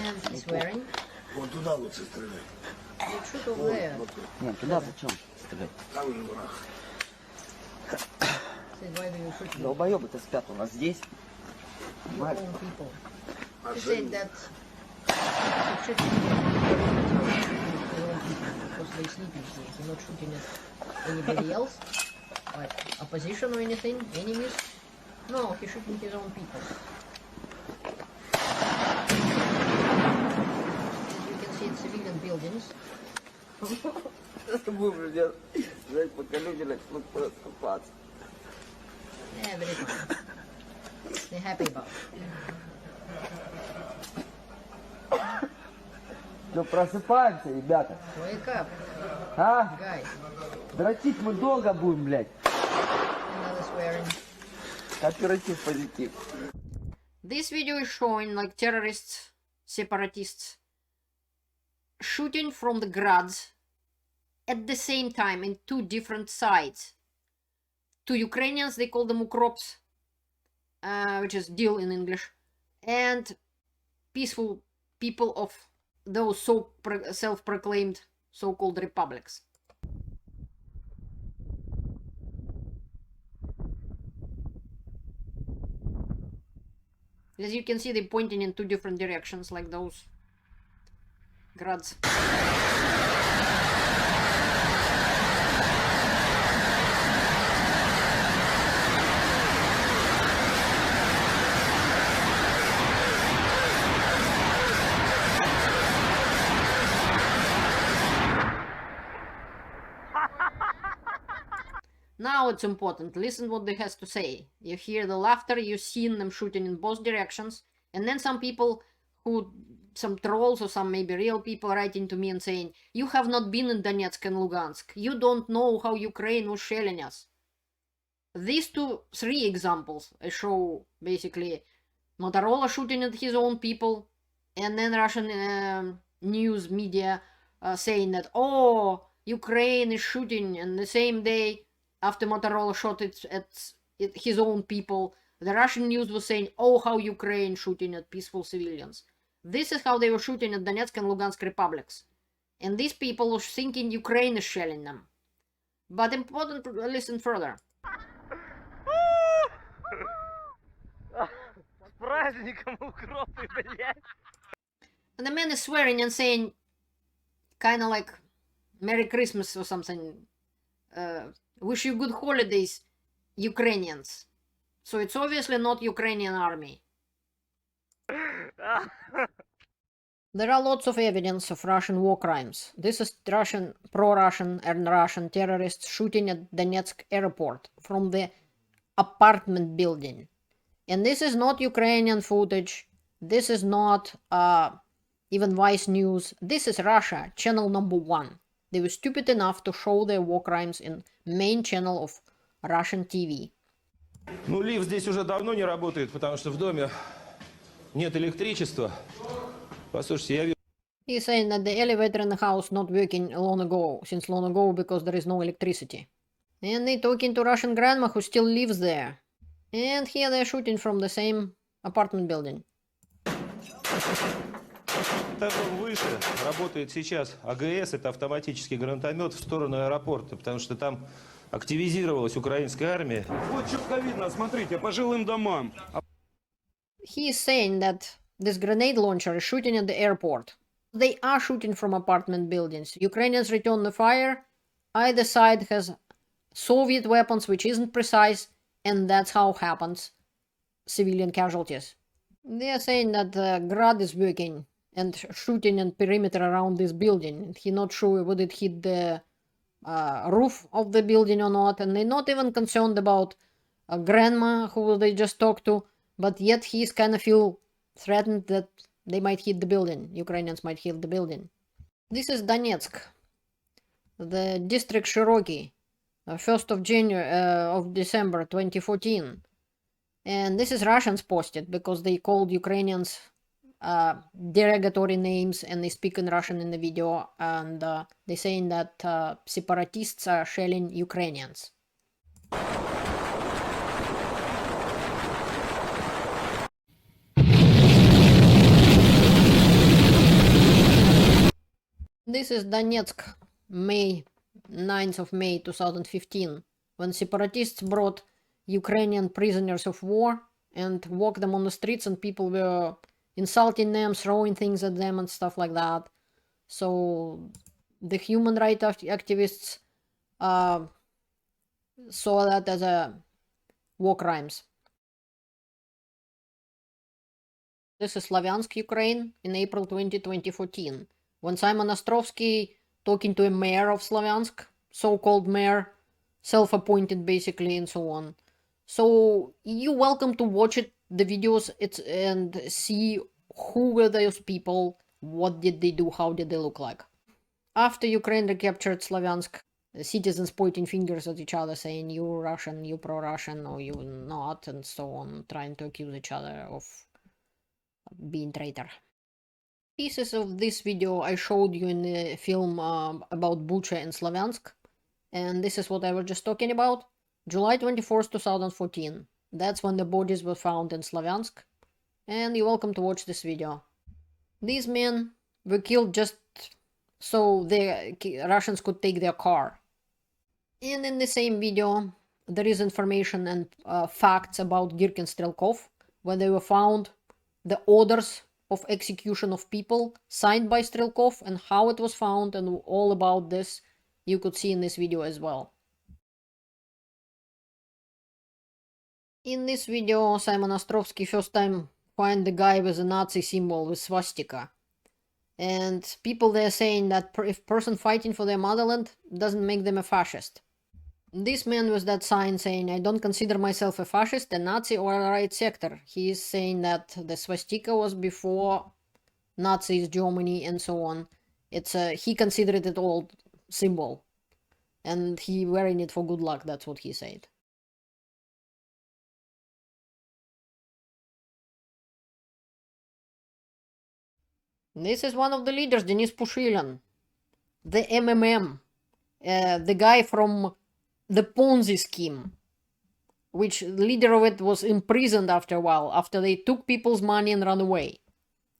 And he's swearing. Вон туда лучше стрелять. You shoot over there. Нет, туда зачем стрелять? Там же враг. Said, why do you shoot me? Долбоебы-то спят у нас здесь. Your Понимаешь? own people. А He Жень, said that you shoot me because they're sleeping here. He's not shooting at anybody else. Like, opposition or anything? Enemies? No, he's shooting his own people. As you can see, it's civilian buildings. Yeah, very fine. They're happy about it. Ну, просыпаемся, ребята. Wake up, А? guys. Дрочить мы долго будем, блядь. Another swearing. Оператив позитив. This video is showing like terrorists, separatists, shooting from the grads at the same time in two different sides. To Ukrainians, they call them ukrops, which is deal in English, and peaceful people of those self-proclaimed so-called republics. As you can see, they're pointing in two different directions, like those grads. Now it's important. Listen what they has to say. You hear the laughter, you've seen them shooting in both directions, and then some people some trolls or some maybe real people writing to me and saying, you have not been in Donetsk and Lugansk. You don't know how Ukraine was shelling us. These three examples show basically Motorola shooting at his own people, and then Russian news media saying that, oh, Ukraine is shooting, and the same day after Motorola shot it at his own people, the Russian news was saying, oh, how Ukraine shooting at peaceful civilians. This is how they were shooting at Donetsk and Lugansk republics. And these people were thinking Ukraine is shelling them. But important to listen further. And the man is swearing and saying, kind of like, Merry Christmas or something. Wish you good holidays, Ukrainians. So it's obviously not Ukrainian army. There are lots of evidence of Russian war crimes. This is Russian, pro-Russian and Russian terrorists shooting at Donetsk airport from the apartment building. And this is not Ukrainian footage. This is not even Vice News. This is Russia, channel number 1. They were stupid enough to show their war crimes in main channel of Russian TV. Ну, лифт здесь уже давно не работает, потому что в доме нет электричества. Послушайте, я вижу... He's saying that the elevator in the house not working since long ago, because there is no electricity. And they talking to Russian grandma who still lives there. And here they're shooting from the same apartment building. Этажом выше работает сейчас АГС, это автоматический гранатомет в сторону аэропорта, потому что там активизировалась украинская армия. Вот четко видно, смотрите, по жилым домам. He is saying that this grenade launcher is shooting at the airport. They are shooting from apartment buildings. Ukrainians return the fire. Either side has Soviet weapons, which isn't precise, and that's how happens civilian casualties. They are saying that Grad is working and shooting in perimeter around this building. He's not sure whether it hit the roof of the building or not, and they're not even concerned about a grandma who they just talked to, but yet he's kind of feel threatened that they might hit the building. Ukrainians might hit the building. This is Donetsk, the district Cherokee, 1st of January of December 2014. And this is Russians posted because they called Ukrainians derogatory names, and they speak in Russian in the video, and they're saying that separatists are shelling Ukrainians. This is Donetsk, 9th of May 2015, when separatists brought Ukrainian prisoners of war and walked them on the streets, and people were insulting them, throwing things at them and stuff like that. So the human rights activists saw that as a war crimes. This is Sloviansk, Ukraine, in April 2014, when Simon Ostrovsky, talking to a mayor of Sloviansk, so-called mayor, self-appointed basically, and so on. So you're welcome to watch it, the videos, and see who were those people, what did they do, how did they look like. After Ukraine recaptured Sloviansk, citizens pointing fingers at each other, saying you Russian, you pro-Russian, or you not, and so on, trying to accuse each other of being traitor. Pieces of this video I showed you in the film about Bucha and Sloviansk, and this is what I was just talking about. July 24th, 2014. That's when the bodies were found in Sloviansk, and you're welcome to watch this video. These men were killed just so the Russians could take their car. And in the same video, there is information and facts about Girkin Strelkov, where they were found the orders of execution of people signed by Strelkov and how it was found, and all about this you could see in this video as well. In this video, Simon Ostrovsky first time find the guy with a Nazi symbol with swastika. And people there saying that if person fighting for their motherland doesn't make them a fascist. This man with that sign saying, I don't consider myself a fascist, a Nazi, or a right sector. He is saying that the swastika was before Nazis, Germany, and so on. He considered it all symbol. And he wearing it for good luck, that's what he said. This is one of the leaders, Denis Pushilin. The MMM. The guy from the Ponzi scheme, which the leader of it was imprisoned after a while, after they took people's money and ran away.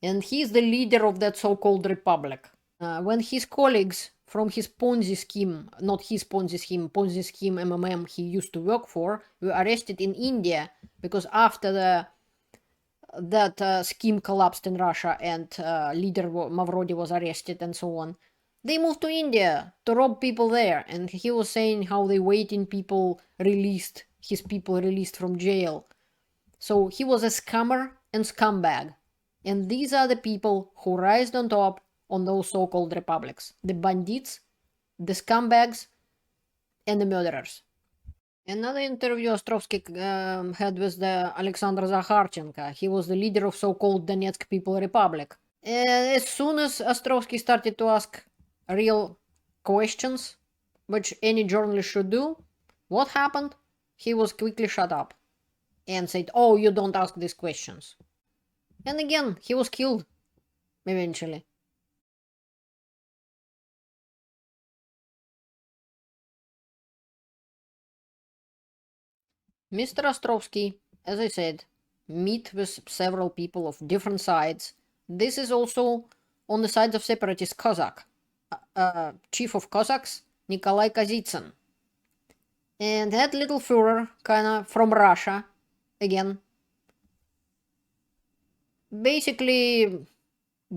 And he's the leader of that so-called republic. When his colleagues from his Ponzi scheme, not his Ponzi scheme MMM he used to work for, were arrested in India, because after that scheme collapsed in Russia and leader Mavrodi was arrested and so on, they moved to India to rob people there, and he was saying how they waiting people released, his people released from jail. So he was a scammer and scumbag. And these are the people who rised on top on those so-called republics. The bandits, the scumbags, and the murderers. Another interview Ostrovsky had with the Alexander Zakharchenko. He was the leader of so-called Donetsk People Republic. As soon as Ostrovsky started to ask real questions, which any journalist should do, what happened? He was quickly shut up and said, oh, you don't ask these questions. And again, he was killed eventually. Mr. Ostrovsky, as I said, meet with several people of different sides. This is also on the side of separatist Cossack. Chief of Cossacks, Nikolai Kazitsyn. And that little Führer, kinda from Russia, again, basically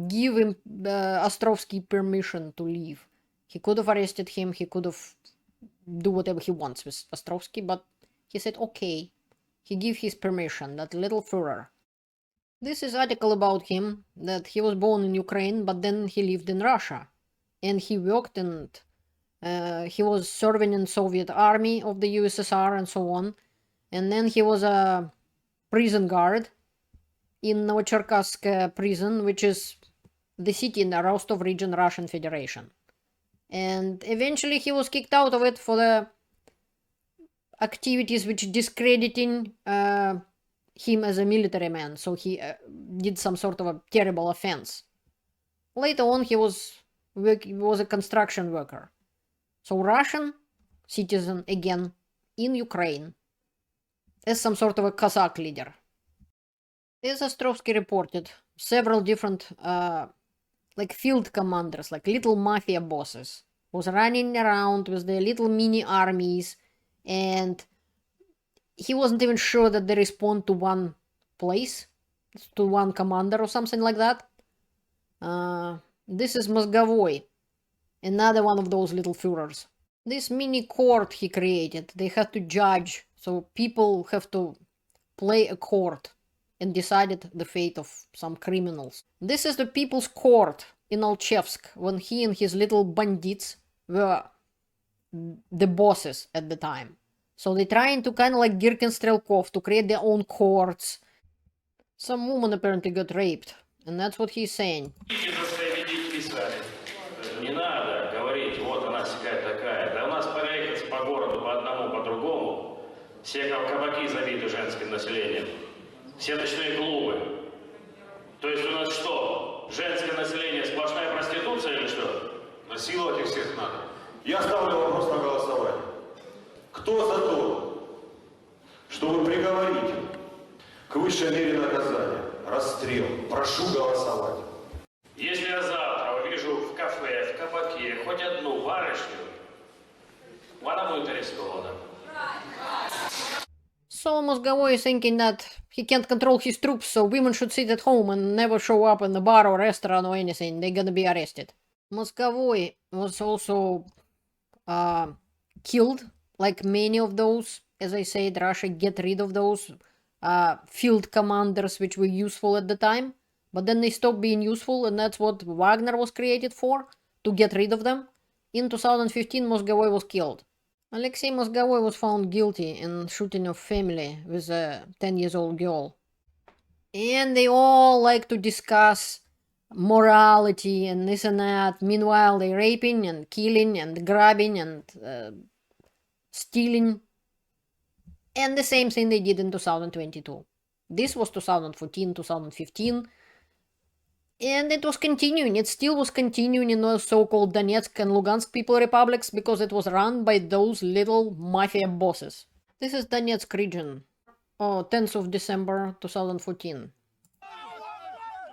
give him Ostrovsky permission to leave. He could have arrested him, he could have do whatever he wants with Ostrovsky, but he said okay. He gave his permission, that little Führer. This is article about him, that he was born in Ukraine, but then he lived in Russia. And he worked and he was serving in Soviet army of the USSR and so on. And then he was a prison guard in Novocherkassk prison, which is the city in the Rostov region, Russian Federation. And eventually he was kicked out of it for the activities which discrediting him as a military man. So he did some sort of a terrible offense. Later on he was a construction worker. So Russian citizen again in Ukraine as some sort of a Cossack leader. As Ostrovsky reported, several different like field commanders, like little mafia bosses, was running around with their little mini armies, and he wasn't even sure that they respond to one place, to one commander or something like that. This is Mozgovoy, another one of those little Führers. This mini court he created, they have to judge, so people have to play a court and decided the fate of some criminals. This is the people's court in Alchevsk, when he and his little bandits were the bosses at the time. So they're trying to kind of like Girkin Strelkov to create their own courts. Some woman apparently got raped, and that's what he's saying. Не надо говорить, вот она всякая такая. Да у нас проехать по городу по одному, по другому. Все кабаки забиты женским населением. Все ночные клубы. То есть у нас что? Женское население сплошная проституция или что? Насиловать их всех надо. Я ставлю вопрос на голосование. Кто за то, чтобы приговорить к высшей мере наказания? Расстрел. Прошу голосовать. Если я завтра увижу в кафе, в кабаке хоть одну барышню, она будет арестована. So Moscow is thinking that he can't control his troops, so women should sit at home and never show up in the bar or restaurant or anything. They're gonna be arrested. Moscow was also killed, like many of those. As I said, Russia get rid of those field commanders which were useful at the time, but then they stopped being useful, and that's what Wagner was created for, to get rid of them. In 2015, Moscow was killed. Alexei Moscow was found guilty in shooting a family with a 10-year-old girl. And they all like to discuss morality and this and that. Meanwhile, they're raping and killing and grabbing and stealing. And the same thing they did in 2022. This was 2014, 2015. And it was continuing. It still was continuing in those so-called Donetsk and Lugansk People Republics because it was run by those little mafia bosses. This is Donetsk region. 10th of December 2014.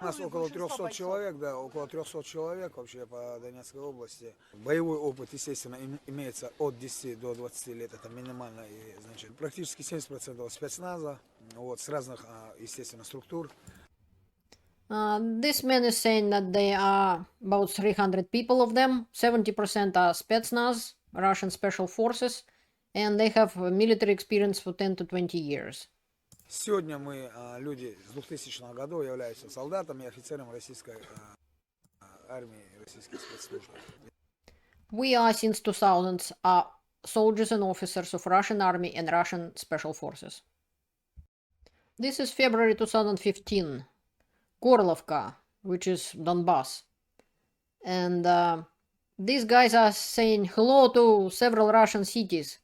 У нас около 300 человек, да, около 300 человек вообще по Донецкой области. Боевой опыт, естественно, имеется от 10 до 20 лет, это минимально, и, значит, практически 70% спецназа, вот, с разных, естественно, структур. This man is saying that there are about 300 people of them, 70% are spetsnaz, Russian special forces, and they have military experience for 10 to 20 years. Сегодня мы, люди с 2000 года, являются солдатами и офицерами российской армии, российских спецслужб. We are, since 2000s, are soldiers and officers of Russian army and Russian special forces. This is February 2015. Gorlovka, which is Donbass. And these guys are saying hello to several Russian cities.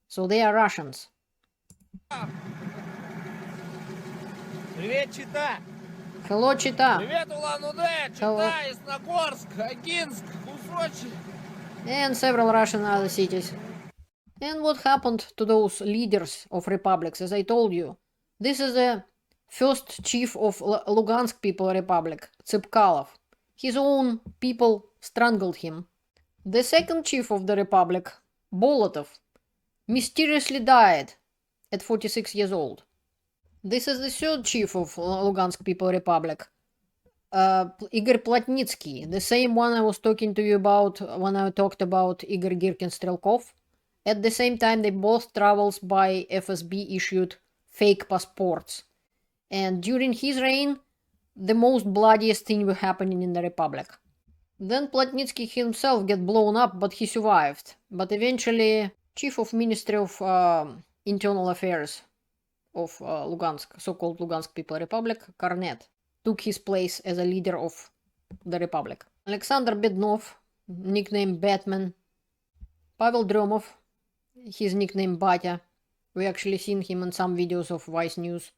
So they are Russians. Привет, Чита! Hello, Chita! Привет, Улан-Удэ! Чита, Ясногорск, Агинск, Кусочи! And several Russian other cities. And what happened to those leaders of republics, as I told you? This is the first chief of Lugansk People Republic, Tsipkalov. His own people strangled him. The second chief of the republic, Bolotov, mysteriously died at 46 years old. This is the third chief of Lugansk People Republic, Igor Plotnitsky, the same one I was talking to you about when I talked about Igor Girkin Strelkov. At the same time, they both travels by FSB issued fake passports. And during his reign, the most bloodiest thing were happening in the Republic. Then Plotnitsky himself get blown up, but he survived. But eventually, chief of Ministry of Internal Affairs of Lugansk, so-called Lugansk People Republic, Kornet, took his place as a leader of the Republic. Alexander Bednov, nicknamed Batman. Pavel Dromov, his nickname Batya. We actually seen him in some videos of Vice News.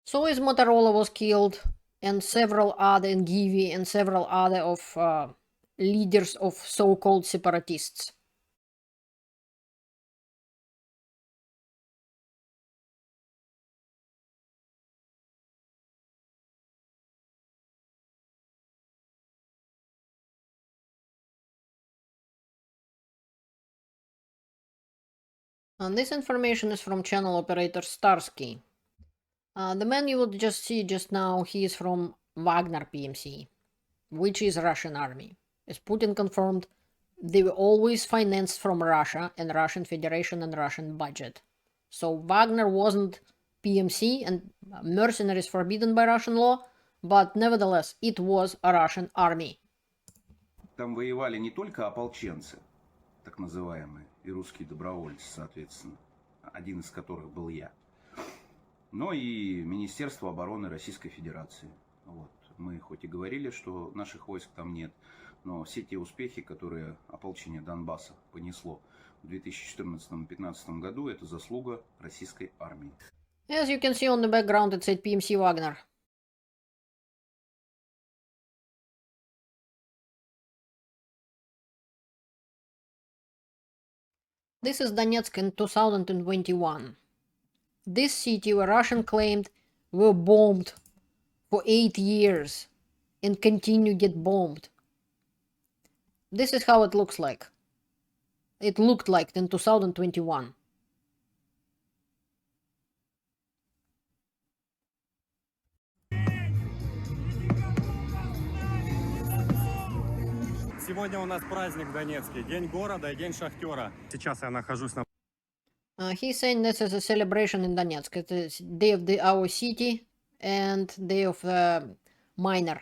So is Motorola was killed, and several other, and Kyiv, and several other of leaders of so-called separatists. And this information is from channel operator Starsky. The man you would just see just now, he is from Wagner PMC, which is Russian army. As Putin confirmed, they were always financed from Russia and Russian Federation and Russian budget. So Wagner wasn't PMC and mercenaries forbidden by Russian law, but nevertheless, it was a Russian army. Там воевали не только ополченцы, так называемые, и русские добровольцы, соответственно, один из которых был я, но и Министерство обороны Российской Федерации. Вот. Мы хоть и говорили, что наших войск там нет, но все те успехи, которые ополчение Донбасса понесло в 2014-2015 году, это заслуга российской армии. As you can see on the background, it said PMC Wagner. This is Donetsk in 2021. This city, where Russian claimed were bombed for 8 years and continue get bombed. This is how it looks like. It looked like in 2021. Сегодня у нас праздник в Донецке, День города и День шахтера. Сейчас я нахожусь на... He's saying this is a celebration in Donetsk. It is day of our city and day of the miner.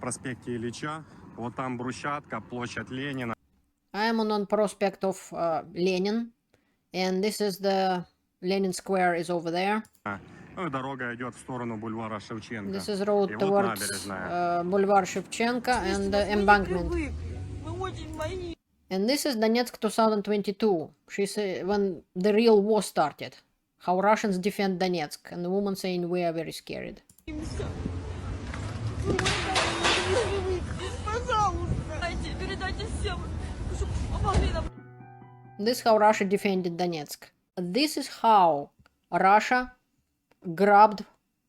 проспекте Ильича. Вот там брусчатка, площадь Ленина. I am on prospect of Lenin, and this is the Lenin Square is over there. Ну и дорога идет в сторону бульвара Шевченко. This is road И вот towards набережная. Boulevard Shevchenko and the embankment. And this is Donetsk 2022. She said when the real war started, how Russians defend Donetsk, and the woman saying we are very scared. This is how Russia defended Donetsk. This is how Russia grabbed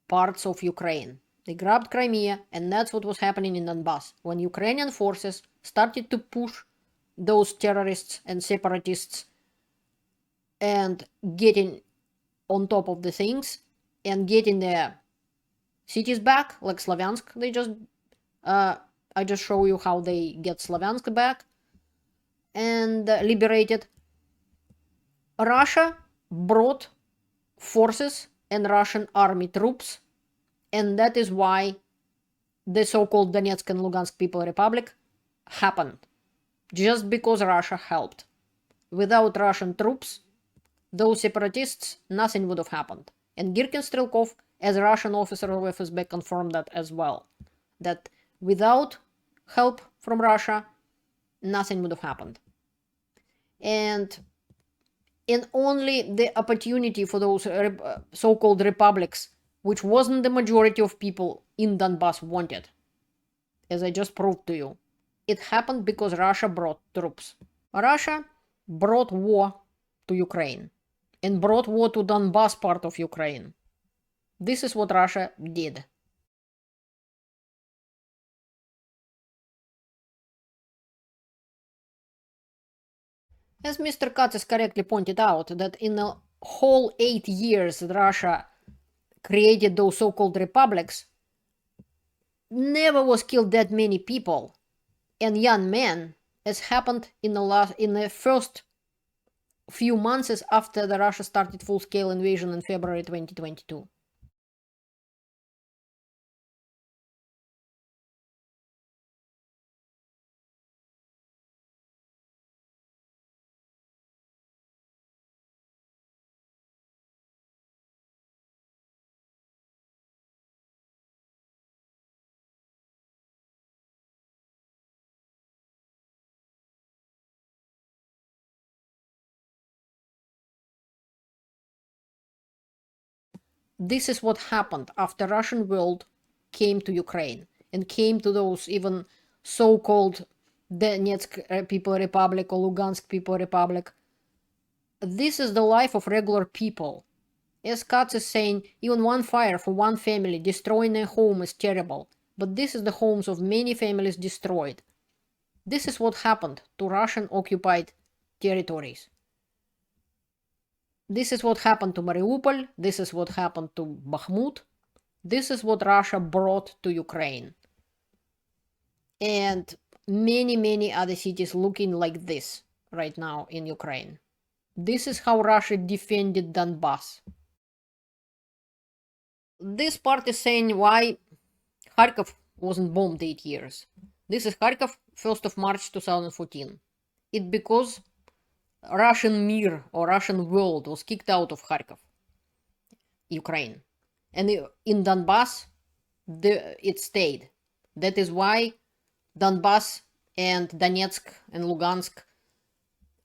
parts of Ukraine. They grabbed Crimea, and that's what was happening in Donbass. When Ukrainian forces started to push those terrorists and separatists and getting on top of the things and getting their cities back, like Sloviansk, I just show you how they get Sloviansk back and liberated. Russia brought forces and Russian army troops, and that is why the so-called Donetsk and Lugansk People Republic happened. Just because Russia helped. Without Russian troops, those separatists, nothing would have happened. And Girkin Strelkov, as a Russian officer of FSB, confirmed that as well. That without help from Russia, nothing would have happened. And only the opportunity for those so-called republics, which wasn't the majority of people in Donbass wanted, as I just proved to you, it happened because Russia brought troops. Russia brought war to Ukraine and brought war to Donbass part of Ukraine. This is what Russia did. As Mr. Katz correctly pointed out, that in the whole 8 years that Russia created those so-called republics, never was killed that many people and young men as happened in the first few months after the Russia started full-scale invasion in February 2022. This is what happened after Russian world came to Ukraine and came to those even so-called Donetsk People Republic or Lugansk People Republic. This is the life of regular people. As Katz is saying, even one fire for one family destroying a home is terrible, but this is the homes of many families destroyed. This is what happened to Russian occupied territories. This is what happened to Mariupol, this is what happened to Bakhmut, this is what Russia brought to Ukraine. And many other cities looking like this right now in Ukraine. This is how Russia defended Donbass. This part is saying why Kharkiv wasn't bombed 8 years. This is Kharkiv, 1st of March 2014. It's because Russian Mir or Russian world was kicked out of Kharkiv, Ukraine. And in Donbass, it stayed. That is why Donbass and Donetsk and Lugansk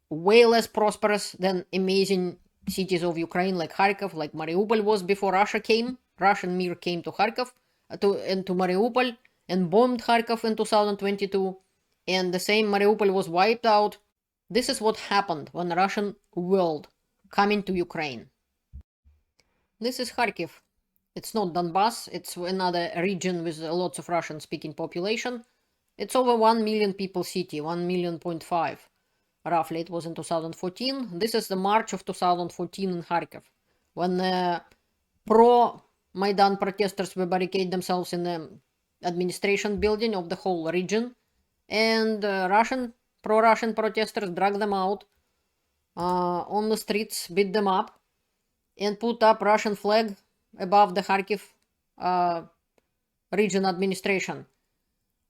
way less prosperous than amazing cities of Ukraine like Kharkiv, like Mariupol was before Russia came. Russian Mir came to Kharkiv and to Mariupol and bombed Kharkiv in 2022. And the same Mariupol was wiped out. This is what happened when Russian world coming to Ukraine. This is Kharkiv. It's not Donbass. It's another region with lots of Russian-speaking population. It's over 1 million people city, 1.5 million. Roughly, it was in 2014. This is the March of 2014 in Kharkiv, when pro-Maidan protesters will barricade themselves in the administration building of the whole region, and pro-Russian protesters drag them out on the streets, beat them up, and put up Russian flag above the Kharkiv region administration.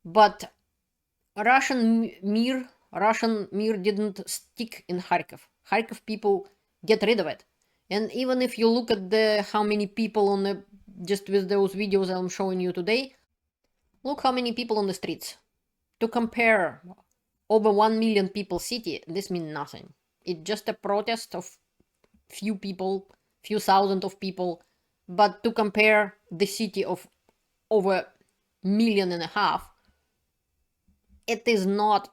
But Russian Mir didn't stick in Kharkiv. Kharkiv people get rid of it. And even if you look at how many people on the, just with those videos I'm showing you today, look how many people on the streets. To compare over 1 million people city, this means nothing. It's just a protest of few people, few thousand of people. But to compare the city of over 1.5 million, it is not,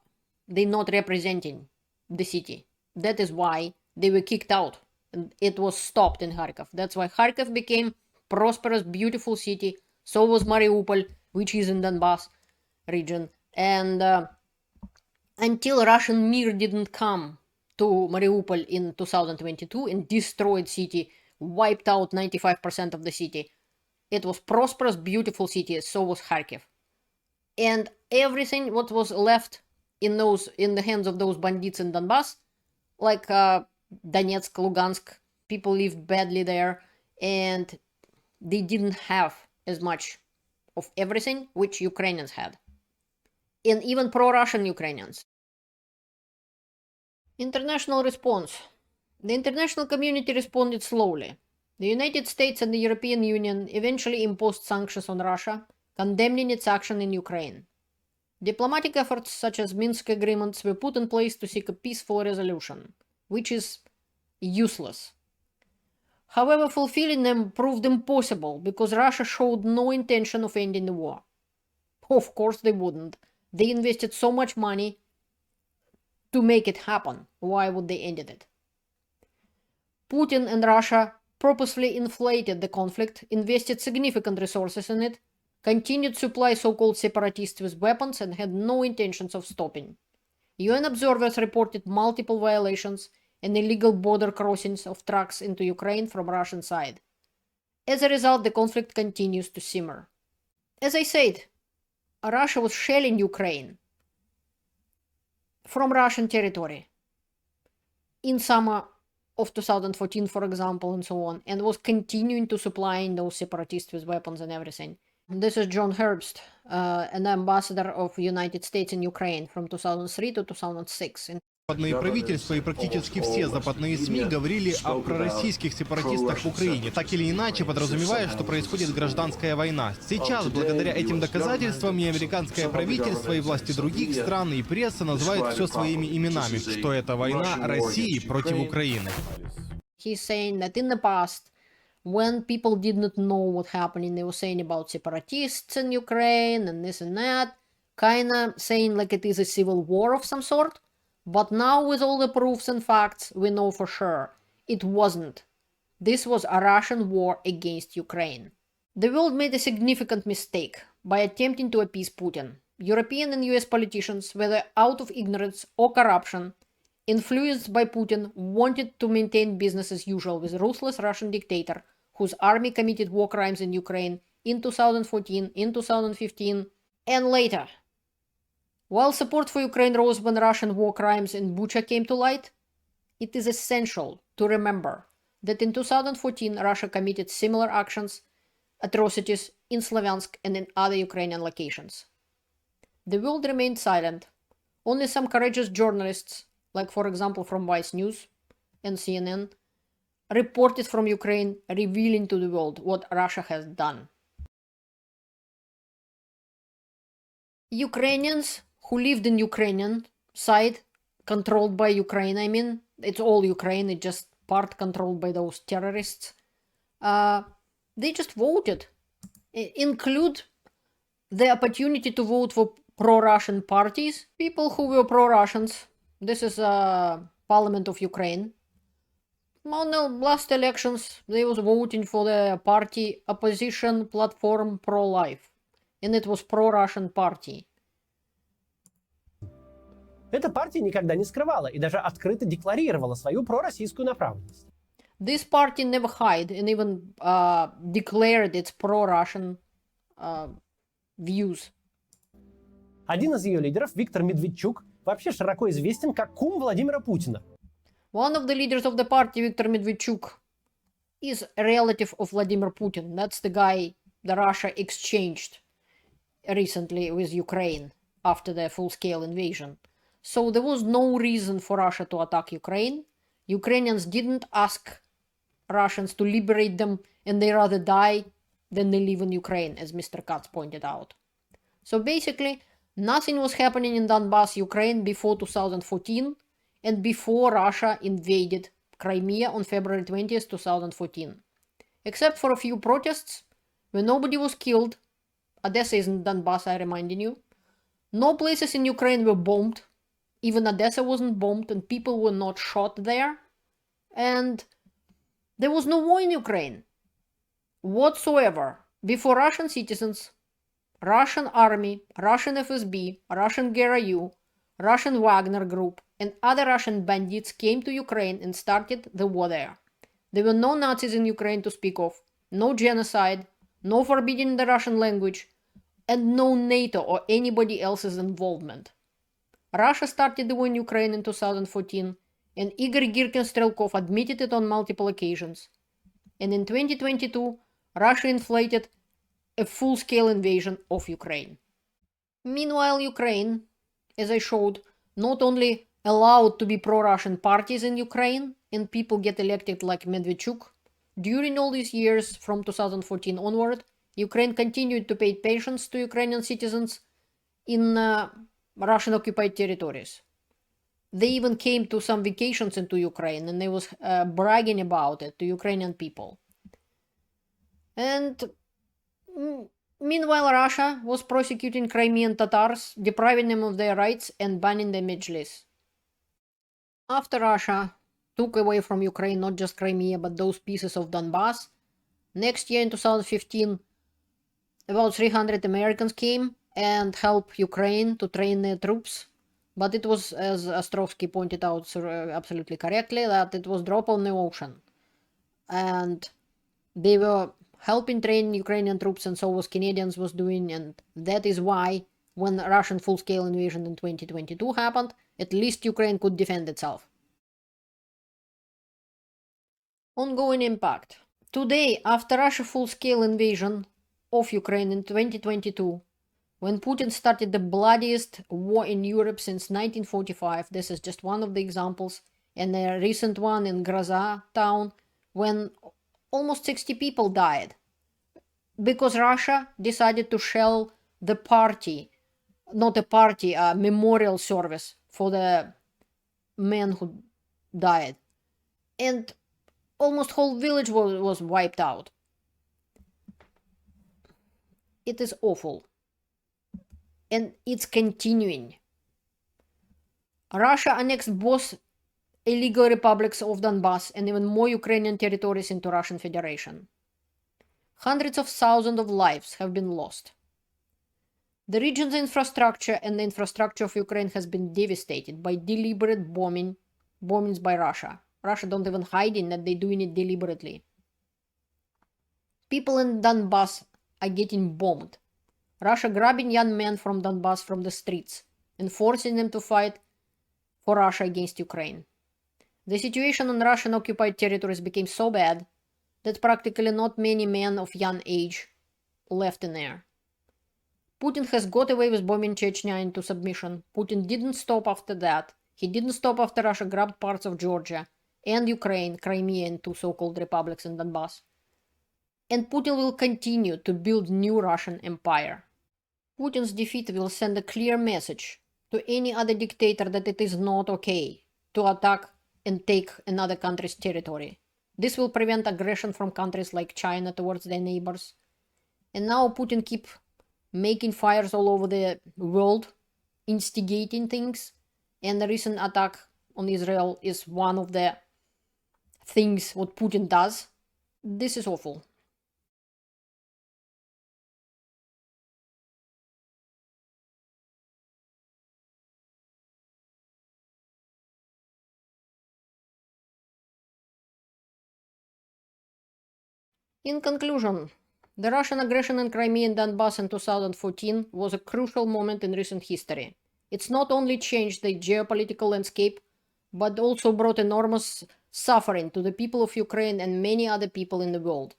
they're not representing the city. That is why they were kicked out. And it was stopped in Kharkiv. That's why Kharkiv became prosperous, beautiful city. So was Mariupol, which is in Donbass region. And until Russian Mir didn't come to Mariupol in 2022 and destroyed city, wiped out 95% of the city, it was prosperous, beautiful city. So was Kharkiv. And everything what was left in the hands of those bandits in Donbass, like Donetsk, Lugansk, people lived badly there, and they didn't have as much of everything which Ukrainians had, and even pro-Russian Ukrainians. International response. The international community responded slowly. The United States and the European Union eventually imposed sanctions on Russia, condemning its action in Ukraine. Diplomatic efforts such as Minsk agreements were put in place to seek a peaceful resolution, which is useless. However, fulfilling them proved impossible because Russia showed no intention of ending the war. Of course they wouldn't. They invested so much money to make it happen. Why would they end it? Putin and Russia purposely inflated the conflict, invested significant resources in it, continued to supply so-called separatists with weapons, and had no intentions of stopping. UN observers reported multiple violations and illegal border crossings of trucks into Ukraine from Russian side. As a result, the conflict continues to simmer. As I said, Russia was shelling Ukraine from Russian territory in summer of 2014, for example, and so on, and was continuing to supplying those separatists with weapons and everything. This is John Herbst, an ambassador of the United States in Ukraine from 2003 to 2006. Западные правительства и практически все западные СМИ говорили о пророссийских сепаратистах в Украине, так или иначе подразумевая, что происходит гражданская война. Сейчас, благодаря этим доказательствам, и американское правительство, и власти других стран, и пресса называют все своими именами, что это война России против Украины. He's saying that in the past, when people did not know what happening, they were saying about separatists in Ukraine and this and that, kind of saying like it is a civil war of some sort. But now with all the proofs and facts, we know for sure it wasn't. This was a Russian war against Ukraine. The world made a significant mistake by attempting to appease Putin. European and US politicians, whether out of ignorance or corruption, influenced by Putin, wanted to maintain business as usual with a ruthless Russian dictator whose army committed war crimes in Ukraine in 2014, in 2015, and later. While support for Ukraine rose when Russian war crimes in Bucha came to light, it is essential to remember that in 2014 Russia committed similar atrocities in Sloviansk and in other Ukrainian locations. The world remained silent. Only some courageous journalists, like for example from Vice News and CNN, reported from Ukraine, revealing to the world what Russia has done. Ukrainians who lived in Ukrainian side, controlled by Ukraine, I mean, it's all Ukraine, it's just part controlled by those terrorists, they just voted. Include the opportunity to vote for pro-Russian parties, people who were pro-Russians. This is Parliament of Ukraine. On the last elections, they was voting for the party opposition platform pro-life. And it was pro-Russian party. Эта партия никогда не скрывала и даже открыто декларировала свою пророссийскую направленность. This party never hid and even declared its pro-Russian views. Один из ее лидеров, Виктор Медведчук, вообще широко известен как кум Владимира Путина. One of the leaders of the party, Viktor Medvedchuk, is a relative of Vladimir Putin. That's the guy that Russia exchanged recently with Ukraine after the full-scale invasion. So there was no reason for Russia to attack Ukraine. Ukrainians didn't ask Russians to liberate them, and they rather die than they live in Ukraine, as Mr. Katz pointed out. So basically, nothing was happening in Donbass, Ukraine before 2014 and before Russia invaded Crimea on February 20th, 2014. Except for a few protests where nobody was killed. Odessa isn't Donbass, I reminding you. No places in Ukraine were bombed. Even Odessa wasn't bombed and people were not shot there. And there was no war in Ukraine whatsoever. Before Russian citizens, Russian army, Russian FSB, Russian GRU, Russian Wagner Group, and other Russian bandits came to Ukraine and started the war there. There were no Nazis in Ukraine to speak of, no genocide, no forbidding the Russian language, and no NATO or anybody else's involvement. Russia started the war in Ukraine in 2014, and Igor Girkin Strelkov admitted it on multiple occasions. And in 2022, Russia inflated a full-scale invasion of Ukraine. Meanwhile, Ukraine, as I showed, not only allowed to be pro-Russian parties in Ukraine and people get elected like Medvedchuk. During all these years from 2014 onward, Ukraine continued to pay pensions to Ukrainian citizens in Russian-occupied territories. They even came to some vacations into Ukraine and they was bragging about it to Ukrainian people. And meanwhile, Russia was prosecuting Crimean Tatars, depriving them of their rights and banning the Majlis. After Russia took away from Ukraine not just Crimea but those pieces of Donbass, next year in 2015, about 300 Americans came and helped Ukraine to train their troops. But it was, as Ostrovsky pointed out absolutely correctly, that it was drop on the ocean. And they were helping train Ukrainian troops, and so was Canadians was doing, and that is why when Russian full-scale invasion in 2022 happened, at least Ukraine could defend itself. Ongoing impact. Today, after Russia's full-scale invasion of Ukraine in 2022, when Putin started the bloodiest war in Europe since 1945, this is just one of the examples, and a recent one in Groza town, when almost 60 people died, because Russia decided to shell the party, not a party, a memorial service for the men who died. And almost whole village was wiped out. It is awful. And it's continuing. Russia annexed both illegal republics of Donbass and even more Ukrainian territories into Russian Federation. Hundreds of thousands of lives have been lost. The region's infrastructure and the infrastructure of Ukraine has been devastated by deliberate bombings by Russia. Russia don't even hide in that they're doing it deliberately. People in Donbass are getting bombed. Russia grabbing young men from Donbass from the streets and forcing them to fight for Russia against Ukraine. The situation on Russian occupied territories became so bad that practically not many men of young age left in there. Putin has got away with bombing Chechnya into submission. Putin didn't stop after that. He didn't stop after Russia grabbed parts of Georgia and Ukraine, Crimea and 2 so-called republics in Donbass. And Putin will continue to build new Russian empire. Putin's defeat will send a clear message to any other dictator that it is not okay to attack and take another country's territory. This will prevent aggression from countries like China towards their neighbors. And now Putin keep making fires all over the world, instigating things, and the recent attack on Israel is one of the things what Putin does. This is awful. In conclusion, the Russian aggression in Crimea and Donbass in 2014 was a crucial moment in recent history. It's not only changed the geopolitical landscape, but also brought enormous suffering to the people of Ukraine and many other people in the world.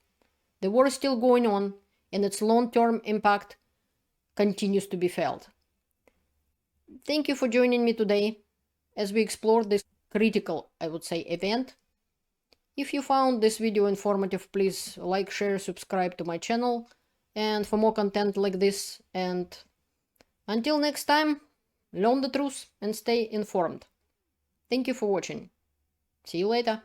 The war is still going on, and its long-term impact continues to be felt. Thank you for joining me today as we explore this critical, I would say, event. If you found this video informative, please like, share, subscribe to my channel, and for more content like this. And until next time, learn the truth and stay informed. Thank you for watching. See you later.